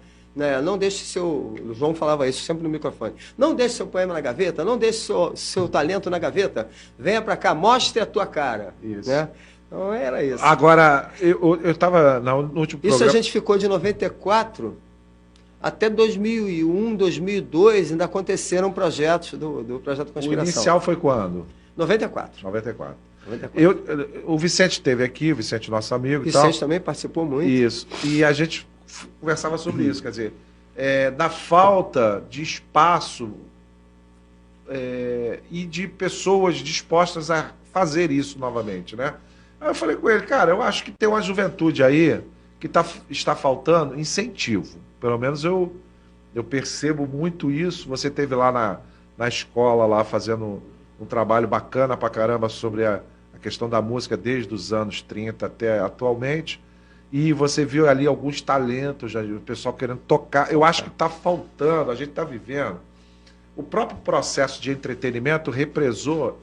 Não deixe seu... O João falava isso sempre no microfone. Não deixe seu poema na gaveta, não deixe seu talento na gaveta. Venha para cá, mostre a tua cara. Isso. Né? Então era isso. Agora, eu estava no último programa... Isso a gente ficou de 94 até 2001, 2002, ainda aconteceram projetos do Projeto Conspiração. O inicial foi quando? 94. 94. O Vicente esteve aqui, o Vicente nosso amigo e tal. Vicente também participou muito. Isso. E a gente conversava sobre isso, quer dizer, da falta de espaço e de pessoas dispostas a fazer isso novamente, né? Aí eu falei com ele, cara, eu acho que tem uma juventude aí que está faltando incentivo. Pelo menos eu percebo muito isso. Você esteve lá na escola, lá fazendo um trabalho bacana pra caramba sobre a questão da música desde os anos 30 até atualmente. E você viu ali alguns talentos, o pessoal querendo tocar. Eu acho que está faltando, a gente está vivendo. O próprio processo de entretenimento represou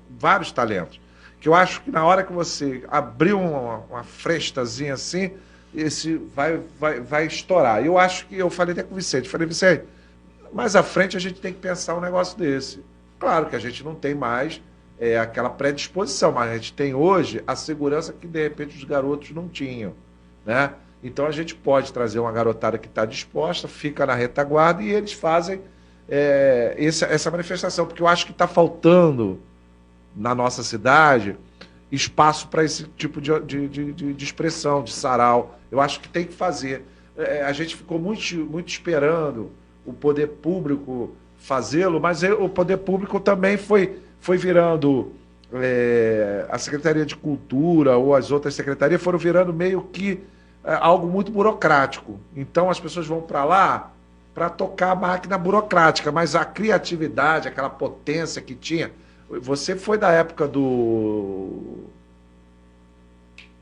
vários talentos. Que eu acho que na hora que você abrir uma frestazinha assim, esse vai estourar. Eu acho que eu falei até com o Vicente. Falei, Vicente, mais à frente a gente tem que pensar um negócio desse. Claro que a gente não tem mais aquela predisposição, mas a gente tem hoje a segurança que, de repente, os garotos não tinham, né? Então, a gente pode trazer uma garotada que está disposta, fica na retaguarda e eles fazem essa manifestação, porque eu acho que está faltando na nossa cidade espaço para esse tipo de expressão, de sarau. Eu acho que tem que fazer. A gente ficou muito esperando o poder público fazê-lo, mas o poder público também foi virando, a Secretaria de Cultura ou as outras secretarias foram virando meio que algo muito burocrático. Então as pessoas vão para lá para tocar a máquina burocrática, mas a criatividade, aquela potência que tinha... Você foi da época do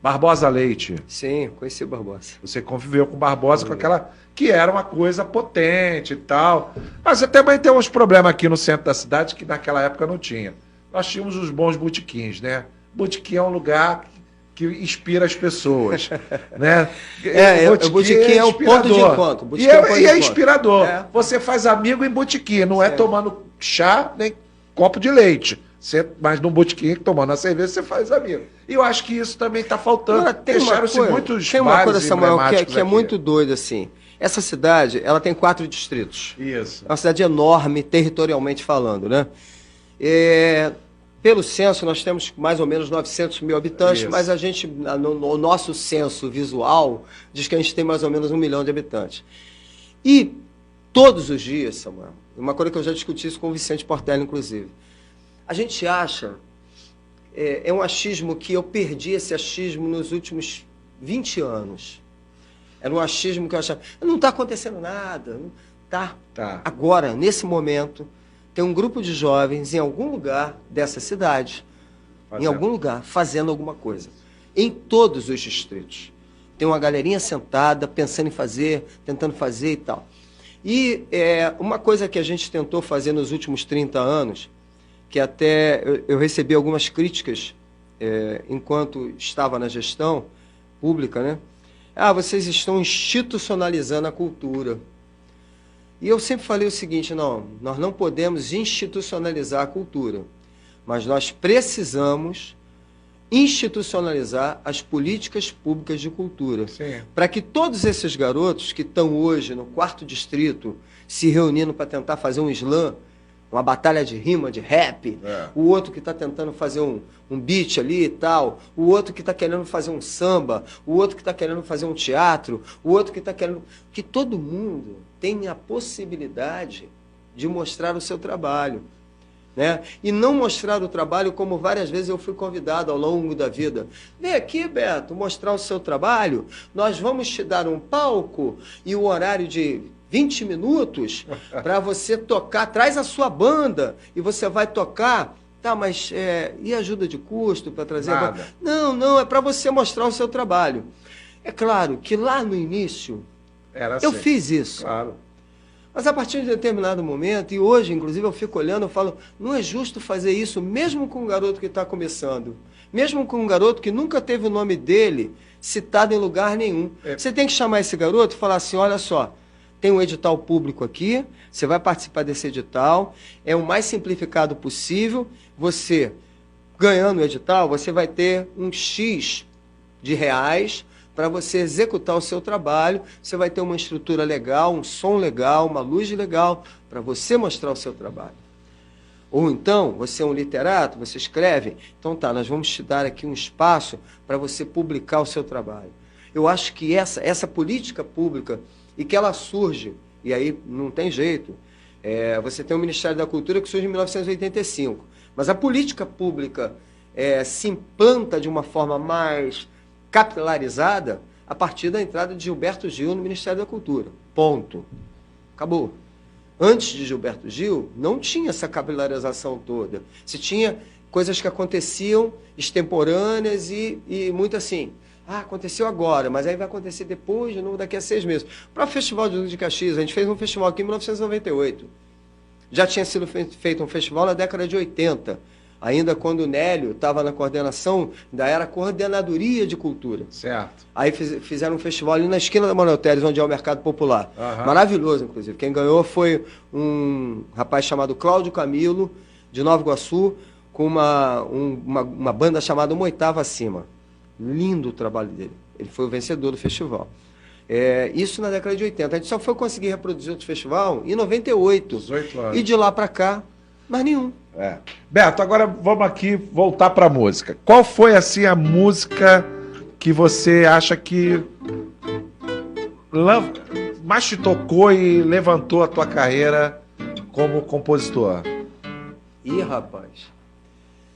Barbosa Leite. Sim, conheci o Barbosa. Você conviveu com o Barbosa, com aquela... que era uma coisa potente e tal. Mas também tem uns problemas aqui no centro da cidade que naquela época não tinha. Nós tínhamos os bons botequins, né? Botequim é um lugar que inspira as pessoas, né? O botequim é o ponto de encontro. E é inspirador. Você faz amigo em botequim, não é tomando chá nem copo de leite. Mas num botequim, tomando a cerveja, você faz amigo. E eu acho que isso também está faltando. Deixaram-se muitos tem uma coisa, Samuel, que é muito doido, assim. Essa cidade, ela tem 4 distritos. Isso. É uma cidade enorme, territorialmente falando, né? Pelo censo, nós temos mais ou menos 900 mil habitantes, Isso. mas a gente, no nosso censo visual, diz que a gente tem mais ou menos 1 milhão de habitantes. E todos os dias, Samuel, uma coisa que eu já discuti isso com o Vicente Portela, inclusive, a gente acha, é um achismo que eu perdi esse achismo nos últimos 20 anos. Era um achismo que eu achava, não está acontecendo nada, não tá. Agora, nesse momento, tem um grupo de jovens em algum lugar dessa cidade, em algum lugar, fazendo alguma coisa. Em todos os distritos. Tem uma galerinha sentada, pensando em fazer, tentando fazer e tal. E uma coisa que a gente tentou fazer nos últimos 30 anos, que até eu recebi algumas críticas enquanto estava na gestão pública, né? Vocês estão institucionalizando a cultura. E eu sempre falei o seguinte, não, nós não podemos institucionalizar a cultura, mas nós precisamos institucionalizar as políticas públicas de cultura. Para que todos esses garotos que estão hoje no 4º distrito se reunindo para tentar fazer um slam, uma batalha de rima, de rap, o outro que está tentando fazer um beat ali e tal, o outro que está querendo fazer um samba, o outro que está querendo fazer um teatro, o outro que está querendo... Que todo mundo tenha a possibilidade de mostrar o seu trabalho. Né? E não mostrar o trabalho como várias vezes eu fui convidado ao longo da vida. Vem aqui, Beto, mostrar o seu trabalho, nós vamos te dar um palco e o horário de 20 minutos para você tocar, traz a sua banda e você vai tocar. Tá, mas e ajuda de custo para trazer a banda? Não, é para você mostrar o seu trabalho. É claro que lá no início eu fiz isso. Claro. Mas a partir de determinado momento, e hoje, inclusive, eu fico olhando, eu falo, não é justo fazer isso mesmo com um garoto que está começando, mesmo com um garoto que nunca teve o nome dele citado em lugar nenhum. Você tem que chamar esse garoto e falar assim, olha só, tem um edital público aqui, você vai participar desse edital, é o mais simplificado possível, você, ganhando o edital, você vai ter um X de reais para você executar o seu trabalho, você vai ter uma estrutura legal, um som legal, uma luz legal, para você mostrar o seu trabalho. Ou então, você é um literato, você escreve, então tá, nós vamos te dar aqui um espaço para você publicar o seu trabalho. Eu acho que essa política pública, e que ela surge, e aí não tem jeito, você tem o Ministério da Cultura que surge em 1985, mas a política pública se implanta de uma forma mais capilarizada a partir da entrada de Gilberto Gil no Ministério da Cultura. Ponto. Acabou. Antes de Gilberto Gil, não tinha essa capilarização toda. Se tinha coisas que aconteciam extemporâneas e muito assim, aconteceu agora, mas aí vai acontecer depois, de novo, daqui a 6 meses. Para o Festival de Duque de Caxias, a gente fez um festival aqui em 1998. Já tinha sido feito um festival na década de 80, ainda quando o Nélio estava na coordenação, ainda era Coordenadoria de Cultura. Certo. Aí fizeram um festival ali na esquina da Manuel Teres, onde é o Mercado Popular. Maravilhoso, inclusive. Quem ganhou foi um rapaz chamado Cláudio Camilo, de Nova Iguaçu, com uma banda chamada Uma Oitava Acima. Lindo o trabalho dele. Ele foi o vencedor do festival. Isso na década de 80. A gente só foi conseguir reproduzir outro festival em 98. 18 anos. E de lá para cá, mais nenhum. Beto, agora vamos aqui voltar para a música. Qual foi assim a música que você acha que mais te tocou e levantou a tua carreira como compositor? Ih, rapaz.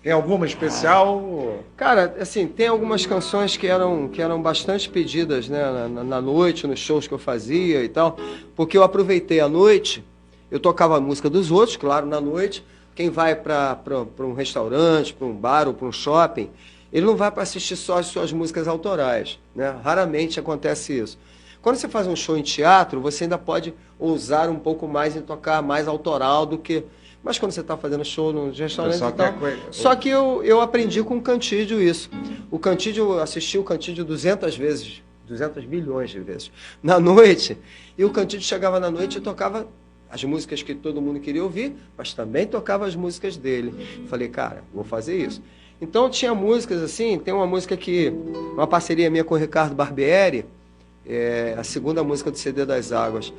Tem alguma especial? Cara, assim, tem algumas canções que eram bastante pedidas, né, na noite, nos shows que eu fazia e tal, porque eu aproveitei a noite, eu tocava a música dos outros, claro, na noite. Quem vai para um restaurante, para um bar ou para um shopping, ele não vai para assistir só as suas músicas autorais, né? Raramente acontece isso. Quando você faz um show em teatro, você ainda pode ousar um pouco mais em tocar mais autoral do que... Mas quando você está fazendo show nos restaurantes e tal... Só que eu aprendi com o Cantídio isso. O Cantídio, eu assisti o Cantídio 200 vezes, 200 milhões de vezes, na noite. E o Cantídio chegava na noite e tocava as músicas que todo mundo queria ouvir, mas também tocava as músicas dele. Falei, cara, vou fazer isso. Então tinha músicas assim, tem uma música que, uma parceria minha com o Ricardo Barbieri, a segunda música do CD das Águas,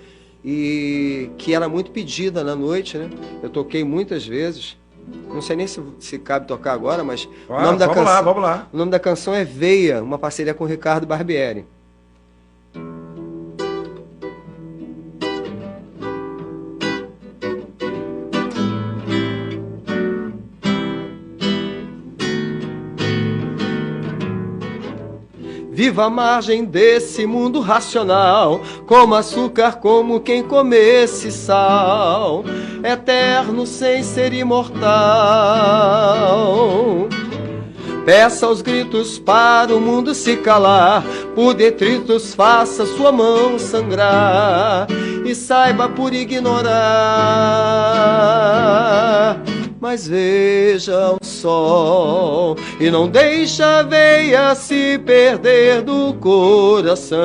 e que era muito pedida na noite, né? Eu toquei muitas vezes, Não sei nem se cabe tocar agora, mas vamos lá. O nome da canção é Veia, uma parceria com o Ricardo Barbieri. Viva a margem desse mundo racional, como açúcar, como quem comesse sal, eterno sem ser imortal. Peça aos gritos para o mundo se calar, por detritos faça sua mão sangrar, e saiba por ignorar. Mas veja o sol e não deixa a veia se perder do coração.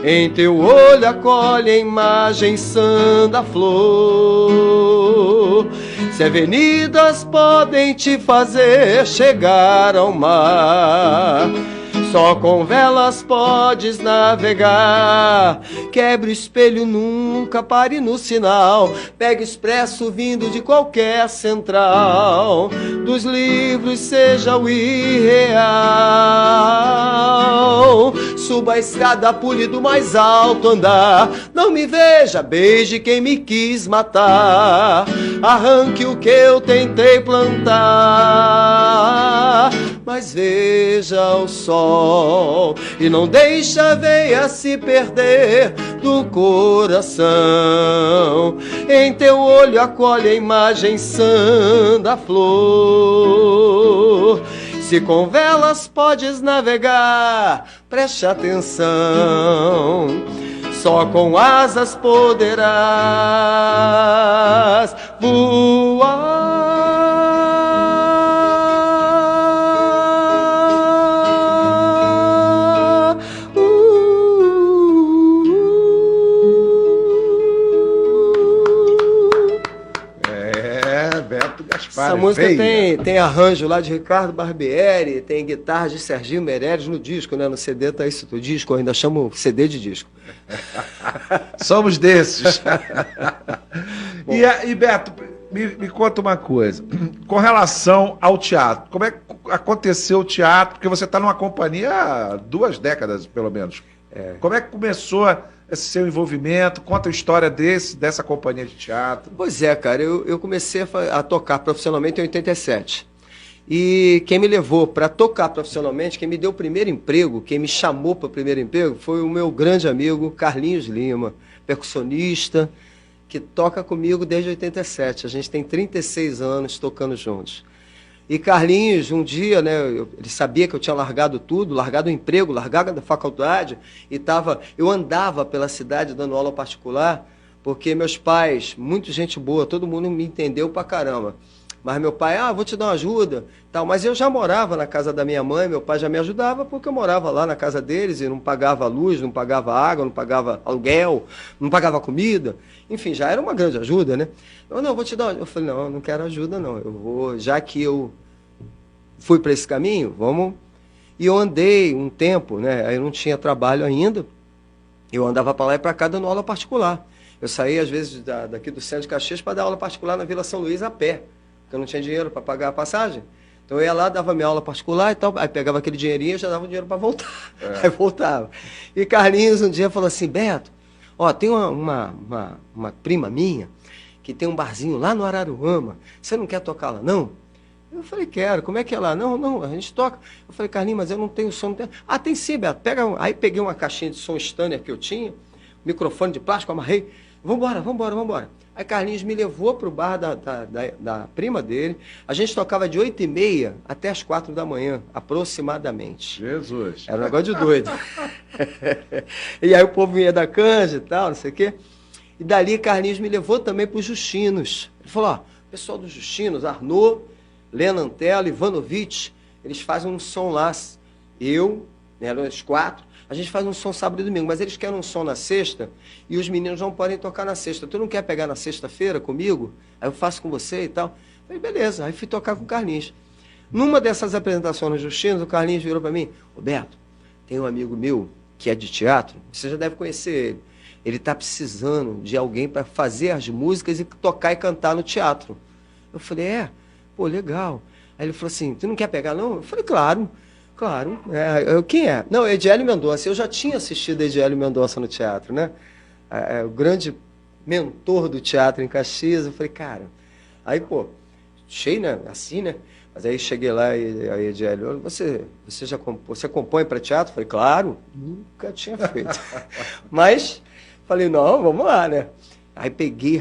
Em teu olho acolhe a imagem sã da flor. Se avenidas podem te fazer chegar ao mar, só com velas podes navegar. Quebre o espelho, nunca pare no sinal. Pegue expresso vindo de qualquer central. Dos livros seja o irreal. Suba a escada, pule do mais alto andar. Não me veja, beije quem me quis matar. Arranque o que eu tentei plantar. Mas veja o sol e não deixa a veia se perder do coração. Em teu olho acolhe a imagem sã da flor. Se com velas podes navegar, preste atenção. Só com asas poderás voar. Essa música tem arranjo lá de Ricardo Barbieri, tem guitarra de Serginho Meirelles no disco, né? No CD tá isso, o disco, eu ainda chamo CD de disco. Somos desses. E Beto, me conta uma coisa. Com relação ao teatro, como é que aconteceu o teatro? Porque você está numa companhia há 2 décadas, pelo menos. Como é que começou esse seu envolvimento? Conta a história dessa companhia de teatro. Pois é, cara, eu comecei a tocar profissionalmente em 87. E quem me levou para tocar profissionalmente, quem me deu o primeiro emprego, quem me chamou para o primeiro emprego, foi o meu grande amigo Carlinhos Lima, percussionista, que toca comigo desde 87. A gente tem 36 anos tocando juntos. E Carlinhos, um dia, né, ele sabia que eu tinha largado tudo, largado o emprego, largado da faculdade, e eu andava pela cidade dando aula particular, porque meus pais, muito gente boa, todo mundo me entendeu pra caramba. Mas meu pai, vou te dar uma ajuda, tal. Mas eu já morava na casa da minha mãe, meu pai já me ajudava, porque eu morava lá na casa deles e não pagava luz, não pagava água, não pagava aluguel, não pagava comida. Enfim, já era uma grande ajuda, né? Eu vou te dar uma... Eu falei, não quero ajuda, não. Eu vou, já que eu fui para esse caminho, vamos... E eu andei um tempo, né? Aí eu não tinha trabalho ainda, eu andava para lá e para cá dando aula particular. Eu saía, às vezes, daqui do centro de Caxias para dar aula particular na Vila São Luís a pé, porque eu não tinha dinheiro para pagar a passagem. Então eu ia lá, dava minha aula particular e tal, aí pegava aquele dinheirinho e já dava o dinheiro para voltar. Aí voltava. E Carlinhos um dia falou assim, Beto, tem uma prima minha que tem um barzinho lá no Araruama, você não quer tocar lá, não? Eu falei, quero, como é que é lá? Não, a gente toca. Eu falei, Carlinhos, mas eu não tenho som. Não tenho... tem sim, Beto, pega. Aí peguei uma caixinha de som Stanner que eu tinha, microfone de plástico, amarrei, vambora. Aí Carlinhos me levou para o bar da prima dele. A gente tocava de 8h30 até as 4 da manhã, aproximadamente. Jesus. Era um negócio de doido. E aí o povo vinha da canja e tal, não sei o quê. E dali Carlinhos me levou também para os Justinos. Ele falou, pessoal dos Justinos, Arnaud, Lena Antelo, Ivanovic, eles fazem um som lá. Eu, eram os 4, a gente faz um som sábado e domingo, mas eles querem um som na sexta e os meninos não podem tocar na sexta. Tu não quer pegar na sexta-feira comigo? Aí eu faço com você e tal. Falei, beleza. Aí fui tocar com o Carlinhos. Numa dessas apresentações no Justinos, o Carlinhos virou para mim, Roberto, tem um amigo meu que é de teatro, você já deve conhecer ele. Ele está precisando de alguém para fazer as músicas e tocar e cantar no teatro. Eu falei, pô, legal. Aí ele falou assim, tu não quer pegar não? Eu falei, claro. Quem é? Não, Ediélio Mendonça. Eu já tinha assistido Ediélio Mendonça no teatro, né? O grande mentor do teatro em Caxias. Eu falei, cara... Aí, pô, cheio, né? Assim, né? Mas aí cheguei lá e aí Ediélio, você compõe para teatro? Eu falei, claro, nunca tinha feito. Mas, falei, não, vamos lá, né? Aí peguei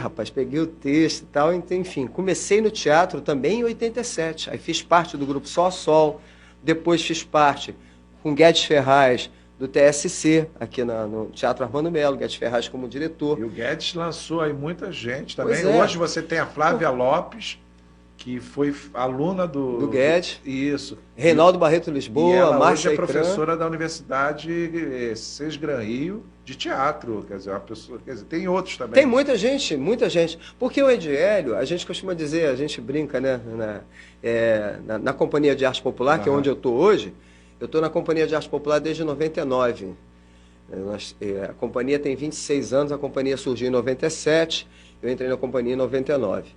o texto e tal, enfim, comecei no teatro também em 87. Aí fiz parte do grupo Só Sol, depois fiz parte com Guedes Ferraz, do TSC, aqui no Teatro Armando Melo, Guedes Ferraz como diretor. E o Guedes lançou aí muita gente também. Pois é. Hoje você tem a Flávia Lopes, que foi aluna do Guedes. Isso. Reinaldo Barreto Lisboa, e ela Márcia hoje é professora da Universidade Sesgran Rio de teatro. Quer dizer, uma pessoa, tem outros também. Tem muita gente. Porque o Ediélio, a gente costuma dizer, a gente brinca, né? Na Companhia de Arte Popular, que é onde eu estou hoje, eu estou na Companhia de Arte Popular desde 99. A companhia tem 26 anos, a companhia surgiu em 97, eu entrei na companhia em 99.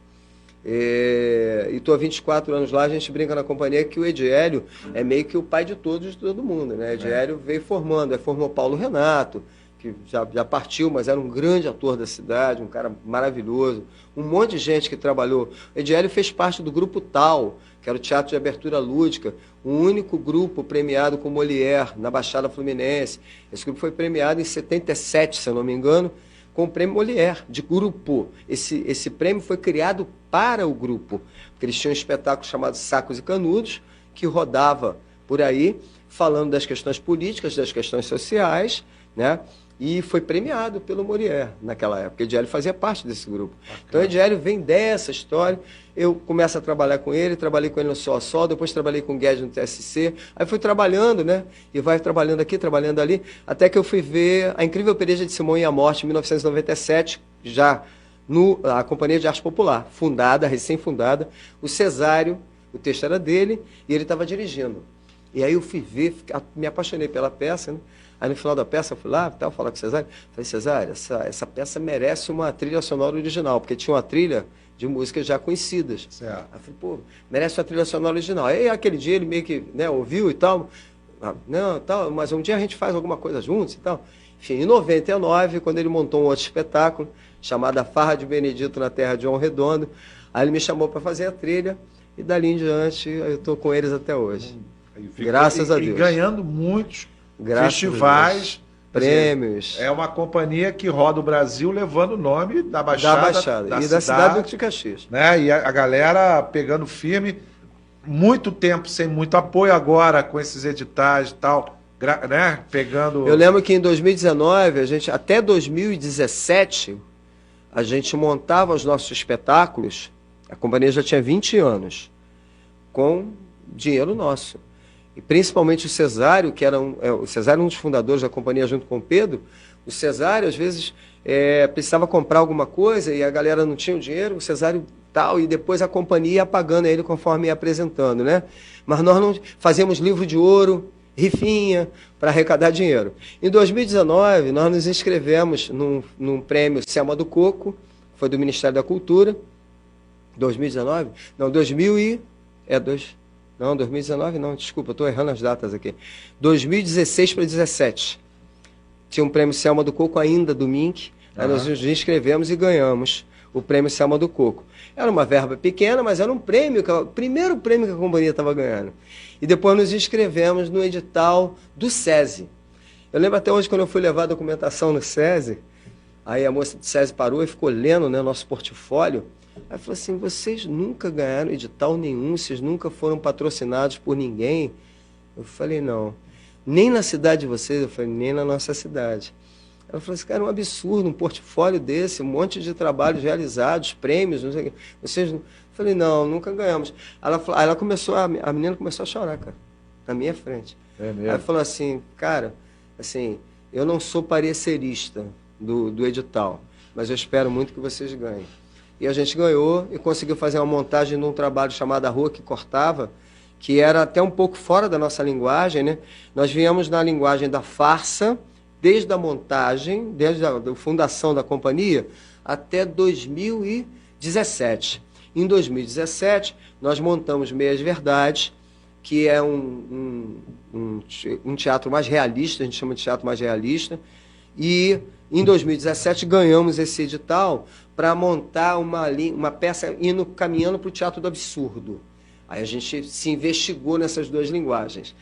E estou há 24 anos lá, a gente brinca na companhia que o Ediélio é meio que o pai de todo mundo, né? Ediélio veio formou Paulo Renato, que já partiu, mas era um grande ator da cidade, um cara maravilhoso, um monte de gente que trabalhou. O Ediélio fez parte do grupo Tal, que era o Teatro de Abertura Lúdica, o único grupo premiado com Molière na Baixada Fluminense. Esse grupo foi premiado em 77, se eu não me engano, com o prêmio Molière, de grupo. Esse prêmio foi criado para o grupo, porque eles tinham um espetáculo chamado Sacos e Canudos, que rodava por aí, falando das questões políticas, das questões sociais, né? E foi premiado pelo Molière naquela época. Ediélio fazia parte desse grupo. Bacana. Então, Ediélio vem dessa história. Eu começo a trabalhar com ele, trabalhei com ele no Sol, depois trabalhei com o Guedes no TSC. Aí fui trabalhando, né? E vai trabalhando aqui, trabalhando ali, até que eu fui ver A Incrível Peleja de Simão e a Morte, em 1997, já a Companhia de Arte Popular, recém-fundada. O Cesário, o texto era dele, e ele estava dirigindo. E aí eu fui ver, me apaixonei pela peça, né? Aí no final da peça eu fui lá, falar com o Cesário. Falei, Cesário, essa peça merece uma trilha sonora original, porque tinha uma trilha de músicas já conhecidas. Certo. Aí eu falei, pô, merece uma trilha sonora original. Aí aquele dia ele meio que, né, ouviu e tal. Não, tal, mas um dia a gente faz alguma coisa juntos e tal. Enfim, em 99, quando ele montou um outro espetáculo, chamado A Farra de Benedito na Terra de João Redondo, aí ele me chamou para fazer a trilha, e dali em diante eu estou com eles até hoje. Graças a Deus. E ganhando muitos festivais, prêmios. É uma companhia que roda o Brasil levando o nome da Baixada. Da cidade de Caxias. Né? E a galera pegando firme, muito tempo sem muito apoio, agora com esses editais e tal, né? Pegando... Eu lembro que em 2019, até 2017, a gente montava os nossos espetáculos, a companhia já tinha 20 anos, com dinheiro nosso. E principalmente o Cesário, que era o Cesário, um dos fundadores da companhia junto com o Pedro. O Cesário, às vezes, precisava comprar alguma coisa e a galera não tinha o dinheiro, o Cesário tal, e depois a companhia ia pagando ele conforme ia apresentando, né? Mas nós não fazíamos livro de ouro, rifinha, para arrecadar dinheiro. Em 2019, nós nos inscrevemos num prêmio Selma do Coco, foi do Ministério da Cultura. 2019? Não, 2019 não, desculpa, estou errando as datas aqui. 2016 para 2017. Tinha um prêmio Selma do Coco ainda do MINC, aí nós nos inscrevemos e ganhamos o prêmio Selma do Coco. Era uma verba pequena, mas era um prêmio, o primeiro prêmio que a companhia estava ganhando. E depois nos inscrevemos no edital do SESI. Eu lembro até hoje, quando eu fui levar a documentação no SESI, aí a moça do SESI parou e ficou lendo, né, nosso portfólio. Aí falou assim, vocês nunca ganharam edital nenhum, vocês nunca foram patrocinados por ninguém? Eu falei, não. Nem na cidade de vocês? Eu falei, nem na nossa cidade. Ela falou assim, cara, é um absurdo, um portfólio desse, um monte de trabalhos realizados, prêmios, não sei o quê. Vocês não... Eu falei, não, nunca ganhamos. Aí ela começou, a menina começou a chorar, cara, na minha frente. É mesmo? Aí falou assim, cara, assim, eu não sou parecerista do edital, mas eu espero muito que vocês ganhem. E a gente ganhou e conseguiu fazer uma montagem de um trabalho chamado A Rua que Cortava, que era até um pouco fora da nossa linguagem, né? Nós viemos na linguagem da farsa, desde a montagem, desde a fundação da companhia, até 2017. Em 2017, nós montamos Meias Verdades, que é um teatro mais realista, a gente chama de teatro mais realista, e em 2017 ganhamos esse edital para montar uma peça caminhando para o teatro do absurdo. Aí a gente se investigou nessas duas linguagens.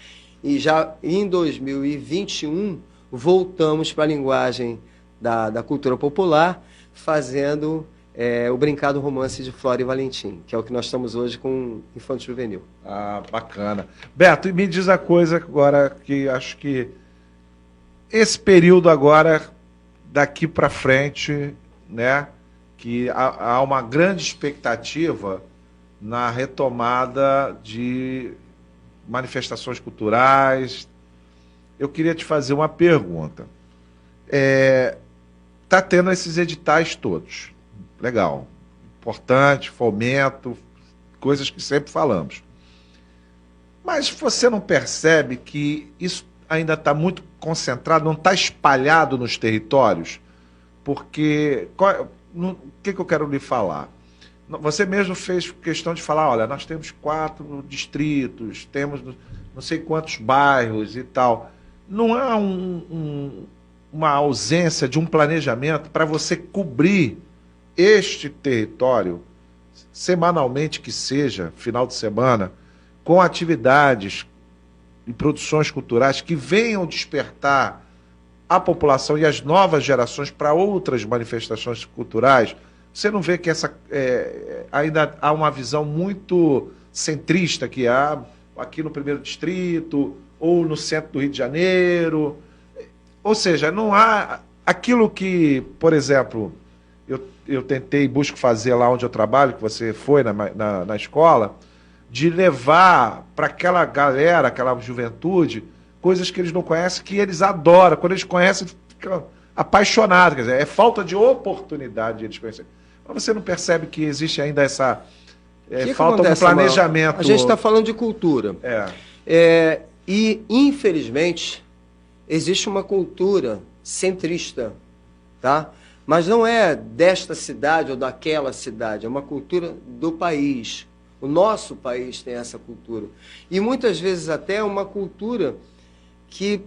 E já em 2021, voltamos para a linguagem da cultura popular, fazendo o Brincado Romance de Flora e Valentim, que é o que nós estamos hoje com Infanto Juvenil. Ah, bacana. Beto, e me diz a coisa agora, que acho que esse período agora, daqui para frente, né, que há uma grande expectativa na retomada de manifestações culturais. Eu queria te fazer uma pergunta. Está tendo esses editais todos. Legal. Importante, fomento, coisas que sempre falamos. Mas você não percebe que isso ainda está muito concentrado, não está espalhado nos territórios? Porque, o que eu quero lhe falar? Você mesmo fez questão de falar, olha, nós temos 4 distritos, temos não sei quantos bairros e tal. Não há uma ausência de um planejamento para você cobrir este território, semanalmente que seja, final de semana, com atividades e produções culturais que venham despertar a população e as novas gerações para outras manifestações culturais? Você não vê que ainda há uma visão muito centrista que há aqui no 1º Distrito ou no centro do Rio de Janeiro? Ou seja, não há aquilo que, por exemplo, eu tentei e busco fazer lá onde eu trabalho, que você foi na escola, de levar para aquela galera, aquela juventude, coisas que eles não conhecem, que eles adoram. Quando eles conhecem, ficam apaixonados. Quer dizer, é falta de oportunidade de eles conhecerem. Mas você não percebe que existe ainda essa falta de planejamento? A gente está falando de cultura. E, infelizmente, existe uma cultura centrista, tá? Mas não é desta cidade ou daquela cidade, é uma cultura do país. O nosso país tem essa cultura. E muitas vezes até é uma cultura que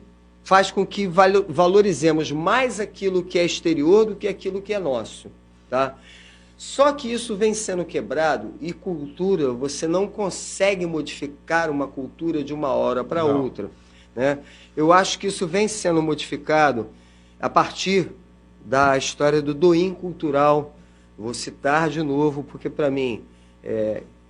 faz com que valorizemos mais aquilo que é exterior do que aquilo que é nosso, tá? Só que isso vem sendo quebrado, e cultura, você não consegue modificar uma cultura de uma hora para outra, né? Eu acho que isso vem sendo modificado a partir da história do Doim Cultural. Vou citar de novo, porque para mim,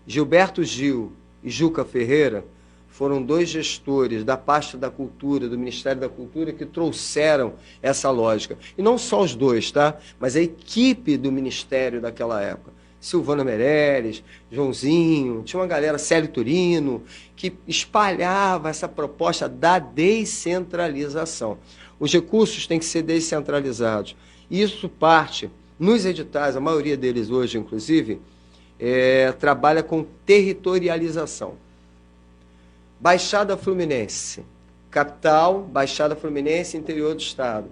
Gilberto Gil e Juca Ferreira foram 2 gestores da pasta da cultura, do Ministério da Cultura, que trouxeram essa lógica. E não só os 2, tá? Mas a equipe do Ministério daquela época. Silvana Meirelles, Joãozinho, tinha uma galera, Célio Turino, que espalhava essa proposta da descentralização. Os recursos têm que ser descentralizados. Isso parte, nos editais, a maioria deles hoje, inclusive, trabalha com territorialização. Baixada Fluminense, capital, Baixada Fluminense, interior do estado.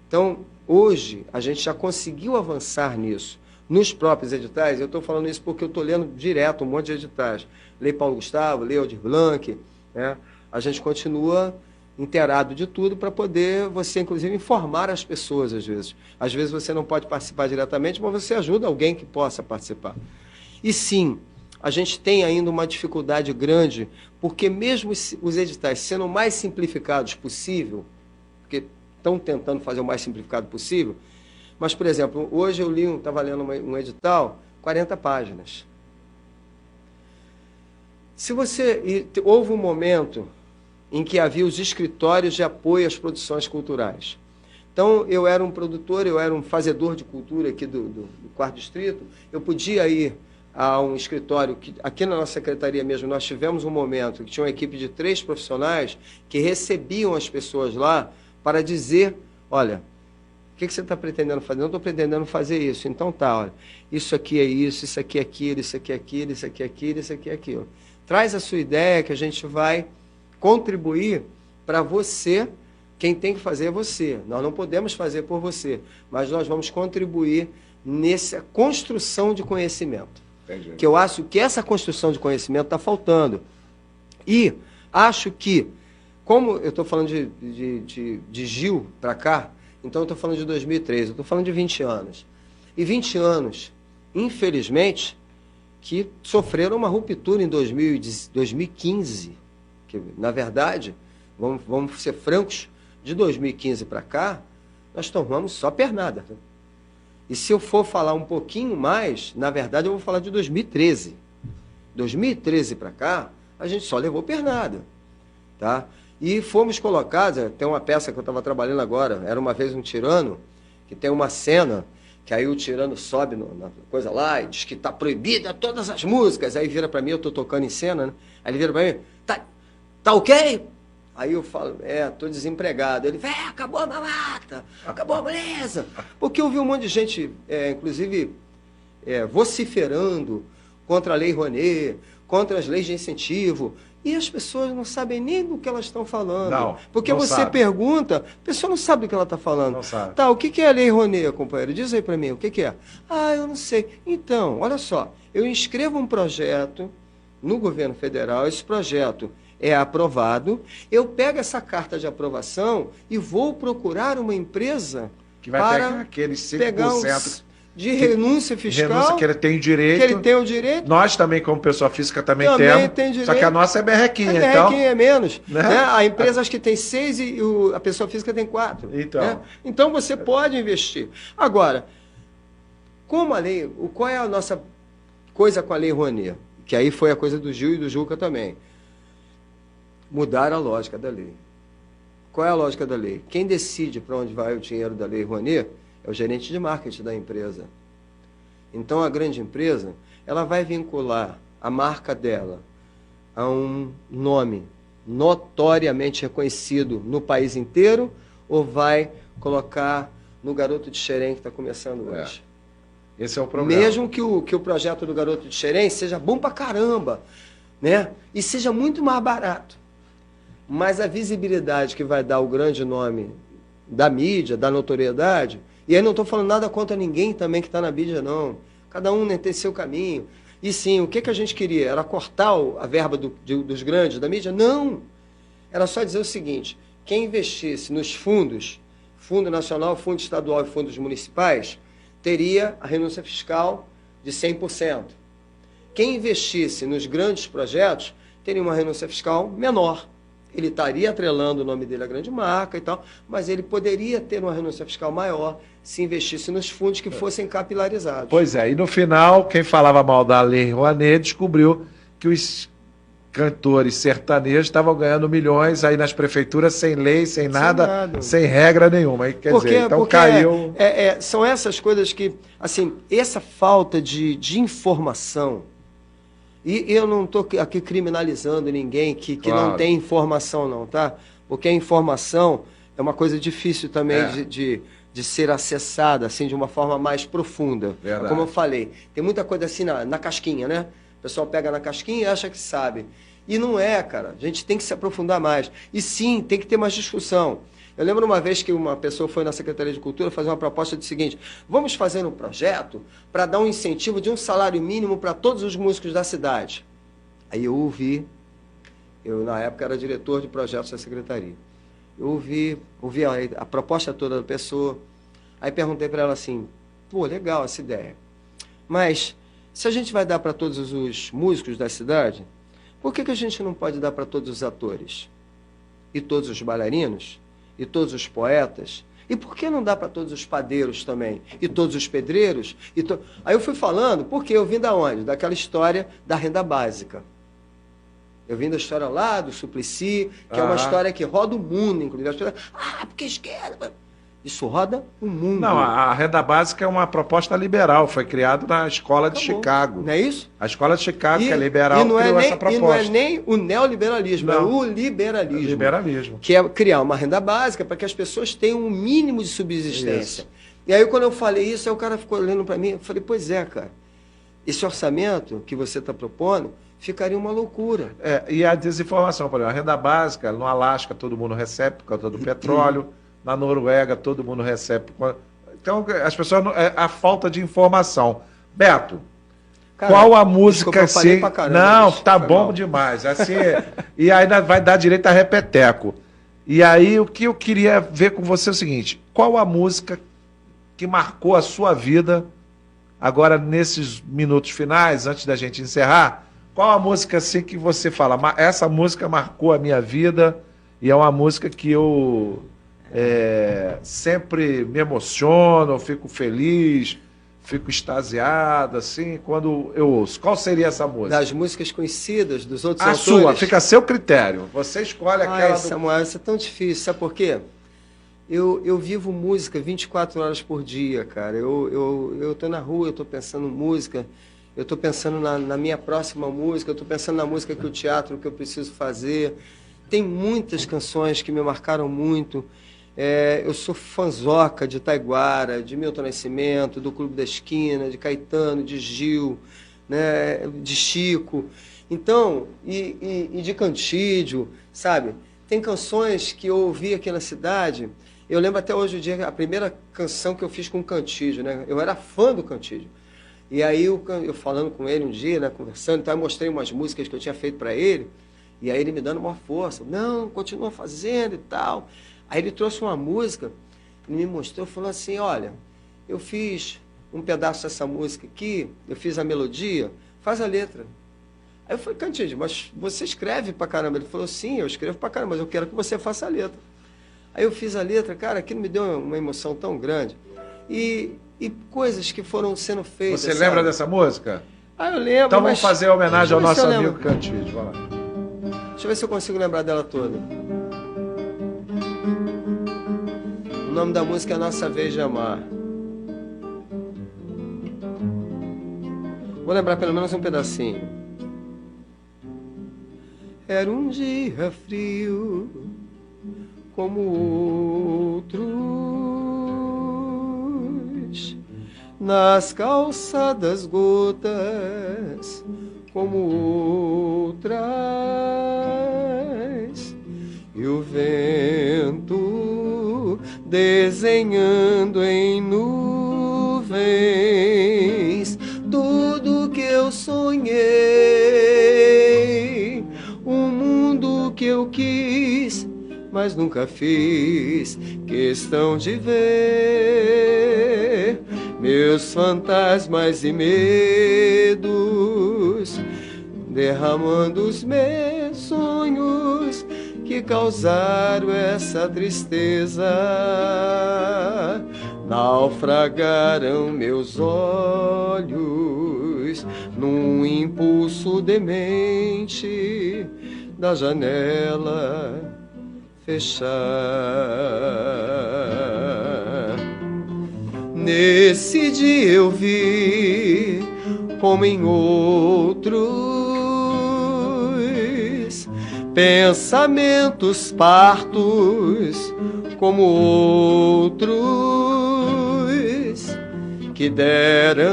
Então, hoje, a gente já conseguiu avançar nisso. Nos próprios editais, eu estou falando isso porque eu estou lendo direto um monte de editais. Lei Paulo Gustavo, Lei Aldir Blanc, né? A gente continua inteirado de tudo para poder você, inclusive, informar as pessoas, às vezes. Às vezes você não pode participar diretamente, mas você ajuda alguém que possa participar. E sim, a gente tem ainda uma dificuldade grande, porque mesmo os editais sendo o mais simplificados possível, porque estão tentando fazer o mais simplificado possível, mas, por exemplo, hoje eu estava lendo um edital, 40 páginas. Houve um momento em que havia os escritórios de apoio às produções culturais. Então, eu era um produtor, eu era um fazedor de cultura aqui do 4º Distrito, eu podia ir a um escritório, que aqui na nossa secretaria mesmo, nós tivemos um momento que tinha uma equipe de 3 profissionais que recebiam as pessoas lá para dizer, olha, o que você está pretendendo fazer? Não estou pretendendo fazer isso. Então tá, olha, isso aqui é isso aqui é aquilo, isso aqui é aquilo, isso aqui é aquilo, isso aqui é aquilo. Traz a sua ideia que a gente vai contribuir para você. Quem tem que fazer é você. Nós não podemos fazer por você, mas nós vamos contribuir nessa construção de conhecimento. Entendi. Que eu acho que essa construção de conhecimento está faltando. E acho que, como eu estou falando de Gil para cá, então eu estou falando de 2013, eu estou falando de 20 anos. E 20 anos, infelizmente, que sofreram uma ruptura em 2015, que, na verdade, vamos ser francos, de 2015 para cá, nós tomamos só pernada. E se eu for falar um pouquinho mais, na verdade eu vou falar de 2013. 2013 para cá, a gente só levou pernada. Tá? E fomos colocados, tem uma peça que eu estava trabalhando agora, Era Uma Vez um Tirano, que tem uma cena que aí o tirano sobe na coisa lá e diz que está proibida todas as músicas. Aí vira para mim, eu estou tocando em cena, né? Aí ele vira para mim, tá ok? Aí eu falo, estou desempregado. Ele, acabou a mamata, acabou a beleza. Porque eu vi um monte de gente, inclusive, vociferando contra a Lei Rouanet, contra as leis de incentivo. E as pessoas não sabem nem do que elas estão falando. Não, porque não você sabe. Pergunta, a pessoa não sabe do que ela está falando. Não sabe. Tá, o que é a Lei Rouanet, companheiro? Diz aí para mim, o que é? Eu não sei. Então, olha só, eu inscrevo um projeto no governo federal, esse projeto é aprovado, eu pego essa carta de aprovação e vou procurar uma empresa que vai para pegar aqueles 5% pegar de renúncia fiscal. Renúncia que ele tem o direito. Que ele tem o direito. Nós também, como pessoa física, também tem temos. direito. Só que a nossa é berrequinha. Berrequinha então, é menos. Né? A empresa acho que tem 6 e a pessoa física tem 4. Então, né? Então você pode investir. Agora, como a lei, qual é a nossa coisa com a Lei Rouanet? Que aí foi a coisa do Gil e do Juca também. Mudar a lógica da lei. Qual é a lógica da lei? Quem decide para onde vai o dinheiro da Lei Rouanet é o gerente de marketing da empresa. Então, a grande empresa, ela vai vincular a marca dela a um nome notoriamente reconhecido no país inteiro ou vai colocar no Garoto de Xerém que está começando hoje? Esse é o problema. Mesmo que o projeto do Garoto de Xerém seja bom pra caramba, né? E seja muito mais barato. Mas a visibilidade que vai dar o grande nome da mídia, da notoriedade, e aí não estou falando nada contra ninguém também que está na mídia, não. Cada um, né, tem seu caminho. E sim, o que a gente queria? Era cortar a verba dos grandes, da mídia? Não! Era só dizer o seguinte, quem investisse nos fundos, Fundo Nacional, Fundo Estadual e Fundos Municipais, teria a renúncia fiscal de 100%. Quem investisse nos grandes projetos, teria uma renúncia fiscal menor. Ele estaria atrelando o nome dele à grande marca e tal, mas ele poderia ter uma renúncia fiscal maior se investisse nos fundos que fossem capilarizados. Pois é, e no final, quem falava mal da Lei Rouanet descobriu que os cantores sertanejos estavam ganhando milhões aí nas prefeituras sem lei, sem nada, sem regra nenhuma. Quer dizer, então caiu... São essas coisas que, assim, essa falta de informação. E eu não estou aqui criminalizando ninguém que claro. Não tem informação, não, tá? Porque a informação é uma coisa difícil também de ser acessada, assim, de uma forma mais profunda. Verdade. Como eu falei, tem muita coisa assim na casquinha, né? O pessoal pega na casquinha e acha que sabe. E não é, cara. A gente tem que se aprofundar mais. E sim, tem que ter mais discussão. Eu lembro uma vez que uma pessoa foi na Secretaria de Cultura fazer uma proposta do seguinte: vamos fazer um projeto para dar um incentivo de um salário mínimo para todos os músicos da cidade. Aí eu ouvi, eu na época era diretor de projetos da Secretaria, eu ouvi a proposta toda da pessoa, aí perguntei para ela assim, pô, legal essa ideia, mas se a gente vai dar para todos os músicos da cidade, por que a gente não pode dar para todos os atores? E todos os bailarinos? E todos os poetas? E por que não dá para todos os padeiros também? E todos os pedreiros? Aí eu fui falando, porque eu vim da onde? Daquela história da renda básica. Eu vim da história lá do Suplicy, que é uma história que roda o mundo, inclusive. Porque esquerda... Isso roda o mundo. Não, a renda básica é uma proposta liberal, foi criada na Escola de Chicago. Não é isso? A Escola de Chicago, que é liberal, criou essa proposta. E não é nem o neoliberalismo, é o liberalismo. O liberalismo. Que é criar uma renda básica para que as pessoas tenham um mínimo de subsistência. Isso. E aí, quando eu falei isso, aí o cara ficou olhando para mim, eu falei, pois é, cara, esse orçamento que você está propondo ficaria uma loucura. E a desinformação, por exemplo, a renda básica, no Alasca todo mundo recebe por causa do petróleo, na Noruega todo mundo recebe. Então, as pessoas, a falta de informação. Beto, Cara, qual a música assim? pra caramba, Não, bicho. tá Foi bom mal. demais. Assim, e ainda vai dar direito a repeteco. E aí o que eu queria ver com você é o seguinte: qual a música que marcou a sua vida agora nesses minutos finais, antes da gente encerrar? Qual a música assim que você fala, essa música marcou a minha vida e é uma música que eu sempre me emociono, eu fico feliz, fico extasiado, assim, quando eu ouço. Qual seria essa música? Das músicas conhecidas, dos outros A autores? sua, fica a seu critério. Você escolhe aquela do... Samuel, isso é tão difícil, sabe por quê? Eu vivo música 24 horas por dia, cara. Eu tô na rua, eu tô pensando em música, eu tô pensando na minha próxima música, eu tô pensando na música que o teatro que eu preciso fazer. Tem muitas canções que me marcaram muito. Eu sou fanzoca de Taiguara, de Milton Nascimento, do Clube da Esquina, de Caetano, de Gil, né, de Chico. Então, e de Cantídio, sabe? Tem canções que eu ouvi aqui na cidade. Eu lembro até hoje o dia, a primeira canção que eu fiz com o Cantídio, né? Eu era fã do Cantídio. E aí eu falando com ele um dia, né, conversando, então eu mostrei umas músicas que eu tinha feito para ele, e aí ele me dando uma força. Não, continua fazendo e tal. Aí ele trouxe uma música, ele me mostrou, falou assim, olha, eu fiz um pedaço dessa música aqui, eu fiz a melodia, faz a letra. Aí eu falei, Cantídio, mas você escreve pra caramba? Ele falou, sim, eu escrevo pra caramba, mas eu quero que você faça a letra. Aí eu fiz a letra, cara, aquilo me deu uma emoção tão grande. E coisas que foram sendo feitas. Você lembra dessa música? Ah, eu lembro. Então vamos fazer a homenagem ao nosso amigo lembro. Cantídio. Vai lá. Deixa eu ver se eu consigo lembrar dela toda. O nome da música é Nossa Vez de Amar. Vou lembrar pelo menos um pedacinho. Era um dia frio como outros, nas calçadas gotas como outras, e o vento desenhando em nuvens tudo que eu sonhei, um mundo que eu quis, mas nunca fiz questão de ver, meus fantasmas e medos derramando os meus sonhos que causaram essa tristeza. Naufragaram meus olhos num impulso demente da janela fechar. Nesse dia eu vi, como em outros, pensamentos partos como outros, que deram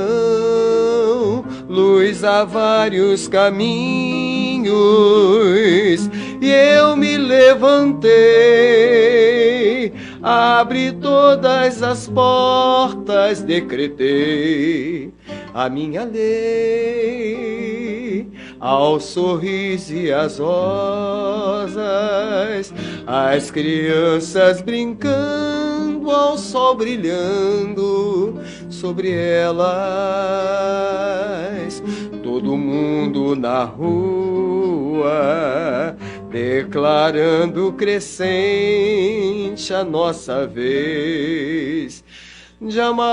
luz a vários caminhos. E eu me levantei, abri todas as portas, decretei a minha lei, ao sorriso e às rosas, as crianças brincando, ao sol brilhando sobre elas, todo mundo na rua declarando crescente a nossa vez de amar.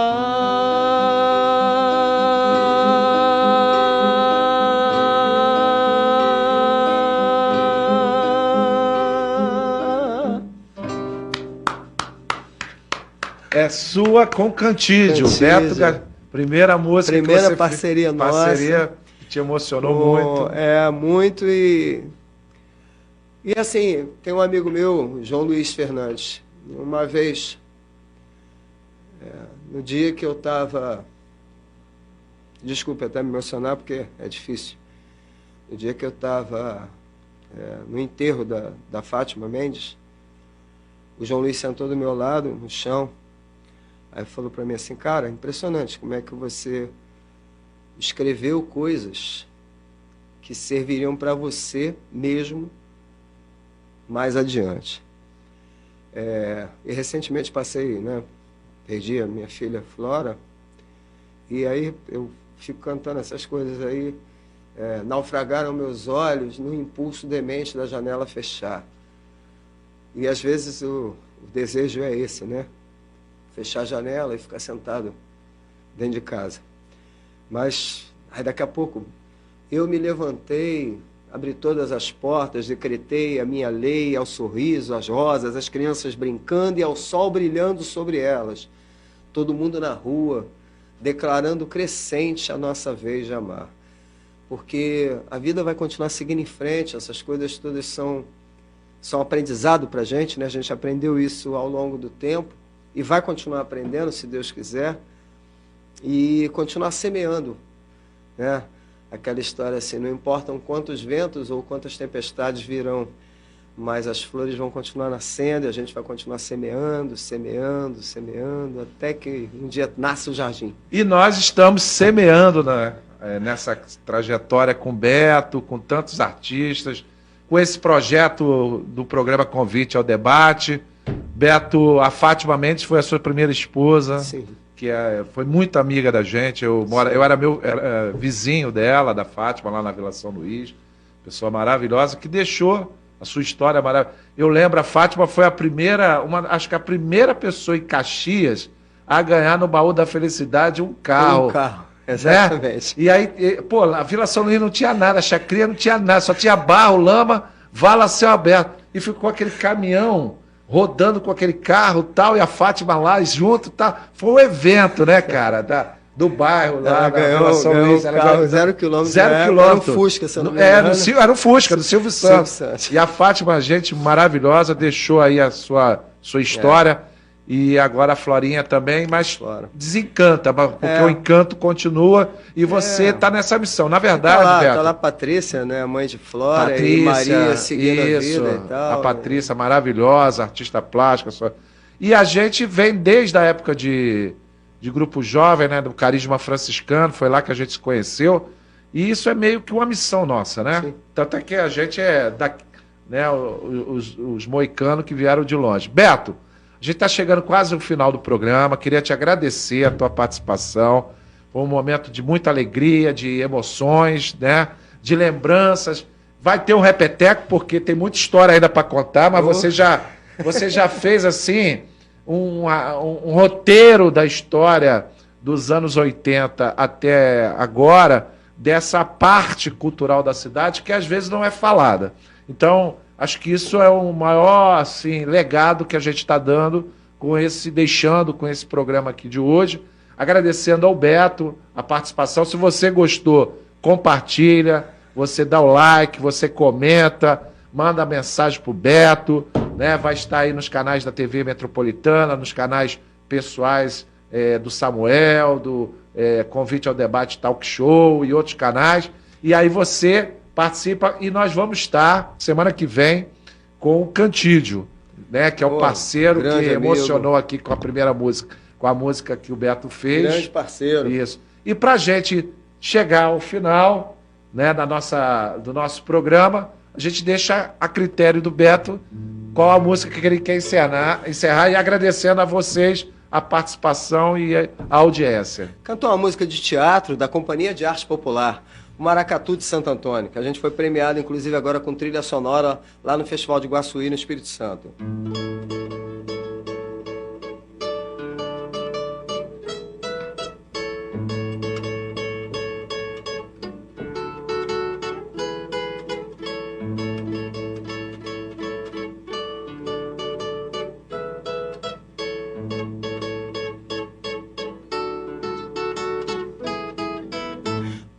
É sua com Cantídio. Beto, primeira música. Primeira que você parceria fez, nossa. Parceria que te emocionou muito. É, muito. E assim, tem um amigo meu, João Luiz Fernandes. Uma vez, no dia que eu estava... Desculpe até me emocionar, porque é difícil. No dia que eu estava no enterro da Fátima Mendes, o João Luiz sentou do meu lado, no chão. Aí falou para mim assim, cara, impressionante como é que você escreveu coisas que serviriam para você mesmo mais adiante. E recentemente passei, né, perdi a minha filha Flora, e aí eu fico cantando essas coisas aí, naufragaram meus olhos no impulso demente da janela fechar. E às vezes o desejo é esse, né? Fechar a janela e ficar sentado dentro de casa. Mas aí daqui a pouco eu me levantei, abri todas as portas, decretei a minha lei, ao sorriso, às rosas, as crianças brincando e ao sol brilhando sobre elas. Todo mundo na rua, declarando crescente a nossa vez de amar. Porque a vida vai continuar seguindo em frente, essas coisas todas são aprendizado para a gente, né? A gente aprendeu isso ao longo do tempo e vai continuar aprendendo, se Deus quiser, e continuar semeando, né? Aquela história assim, não importam quantos ventos ou quantas tempestades virão, mas as flores vão continuar nascendo e a gente vai continuar semeando, semeando, semeando, até que um dia nasce o jardim. E nós estamos semeando, né, nessa trajetória com Beto, com tantos artistas, com esse projeto do programa Convite ao Debate. Beto, a Fátima Mendes foi a sua primeira esposa. Sim. Que foi muito amiga da gente. Eu era vizinho dela, da Fátima, lá na Vila São Luís. Pessoa maravilhosa, que deixou a sua história maravilhosa. Eu lembro, a Fátima foi acho que a primeira pessoa em Caxias a ganhar no Baú da Felicidade um carro. Um carro, exatamente. Né? E aí, pô, a Vila São Luís não tinha nada, a Chacria não tinha nada, só tinha barro, lama, vala a céu aberto. E ficou aquele caminhão rodando com aquele carro tal, e a Fátima lá junto, tal. Foi um evento, né, cara, do bairro lá, da Vila São Luís. Ela ganhou 0 km. 0 km. Era um Fusca, se eu não me engano. Era um Fusca, do Silvio Santos. E a Fátima, gente maravilhosa, deixou aí a sua história. E agora a Florinha também, mas desencanta, porque o encanto continua e você está nessa missão. Na verdade, Beto, tá lá a Patrícia, né, a mãe de Flora, e Maria seguindo a vida e tal. A Patrícia, maravilhosa, artista plástica. E a gente vem desde a época de grupo jovem, né, do Carisma Franciscano, foi lá que a gente se conheceu. E isso é meio que uma missão nossa, né? Sim. Tanto é que a gente né, os moicanos que vieram de longe. Beto, a gente está chegando quase no final do programa, queria te agradecer a tua participação, foi um momento de muita alegria, de emoções, né? De lembranças, vai ter um repeteco, porque tem muita história ainda para contar, mas você já fez assim um roteiro da história dos anos 80 até agora, dessa parte cultural da cidade, que às vezes não é falada. Então, acho que isso é o maior assim, legado que a gente está dando deixando com esse programa aqui de hoje. Agradecendo ao Beto a participação. Se você gostou, compartilha, você dá o like, você comenta, manda mensagem para o Beto, né? Vai estar aí nos canais da TV Metropolitana, nos canais pessoais do Samuel, do Convite ao Debate Talk Show e outros canais. E aí você participa e nós vamos estar, semana que vem, com o Cantídio, né, que é o parceiro que emocionou aqui com a primeira música, com a música que o Beto fez. Grande parceiro. Isso. E para a gente chegar ao final, né, do nosso programa, a gente deixa a critério do Beto qual a música que ele quer encerrar e agradecendo a vocês a participação e a audiência. Cantou uma música de teatro da Companhia de Arte Popular, o Maracatu de Santo Antônio, que a gente foi premiado, inclusive, agora com trilha sonora lá no Festival de Guaçuí, no Espírito Santo.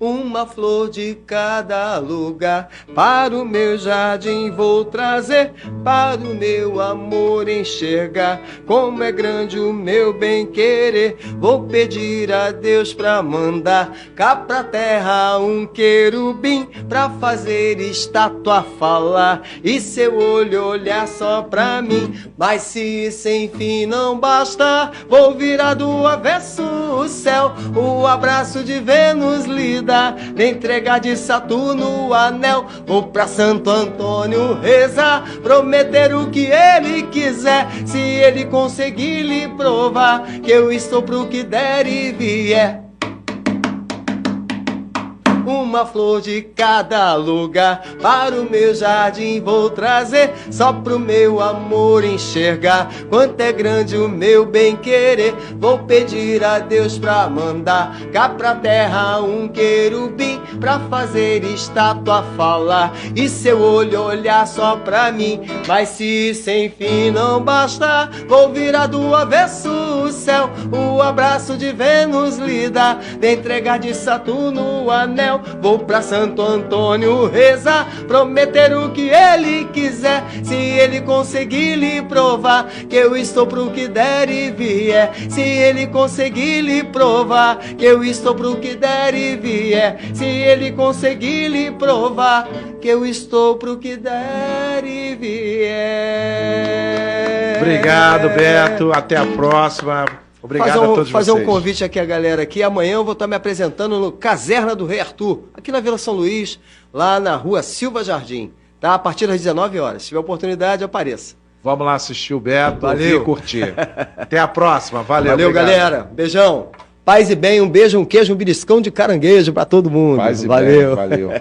Uma flor de cada lugar, para o meu jardim vou trazer, para o meu amor enxergar, como é grande o meu bem-querer. Vou pedir a Deus pra mandar cá pra terra um querubim, pra fazer estátua falar e seu olho olhar só pra mim. Mas se sem fim não basta, vou virar do avesso o céu, o abraço de Vênus lhe dá, entregar de Saturno o anel. Vou pra Santo Antônio rezar, prometer o que ele quiser, se ele conseguir lhe provar que eu estou pro que der e vier. Uma flor de cada lugar, para o meu jardim vou trazer, só pro meu amor enxergar, quanto é grande o meu bem-querer. Vou pedir a Deus pra mandar cá pra terra um querubim, pra fazer estátua falar e seu olho olhar só pra mim. Mas se sem fim não basta, vou virar do avesso o céu, o abraço de Vênus lhe dá, de entregar de Saturno o anel. Vou pra Santo Antônio rezar, prometer o que ele quiser, se ele conseguir lhe provar que eu estou pro que der e vier. Se ele conseguir lhe provar que eu estou pro que der e vier. Se ele conseguir lhe provar que eu estou pro que der e vier. Obrigado, Beto. Até a próxima. Obrigado a todos fazer vocês. um convite aqui à galera aqui. Amanhã eu vou estar me apresentando no Caserna do Rei Arthur, aqui na Vila São Luís, lá na rua Silva Jardim, tá? A partir das 19 horas. Se tiver oportunidade, apareça. Vamos lá assistir o Beto. Valeu. E curtir. Até a próxima. Valeu, Valeu, obrigado. galera. Beijão. Paz e bem, um beijo, um queijo, um beliscão de caranguejo pra todo mundo. Paz e Valeu. bem, valeu.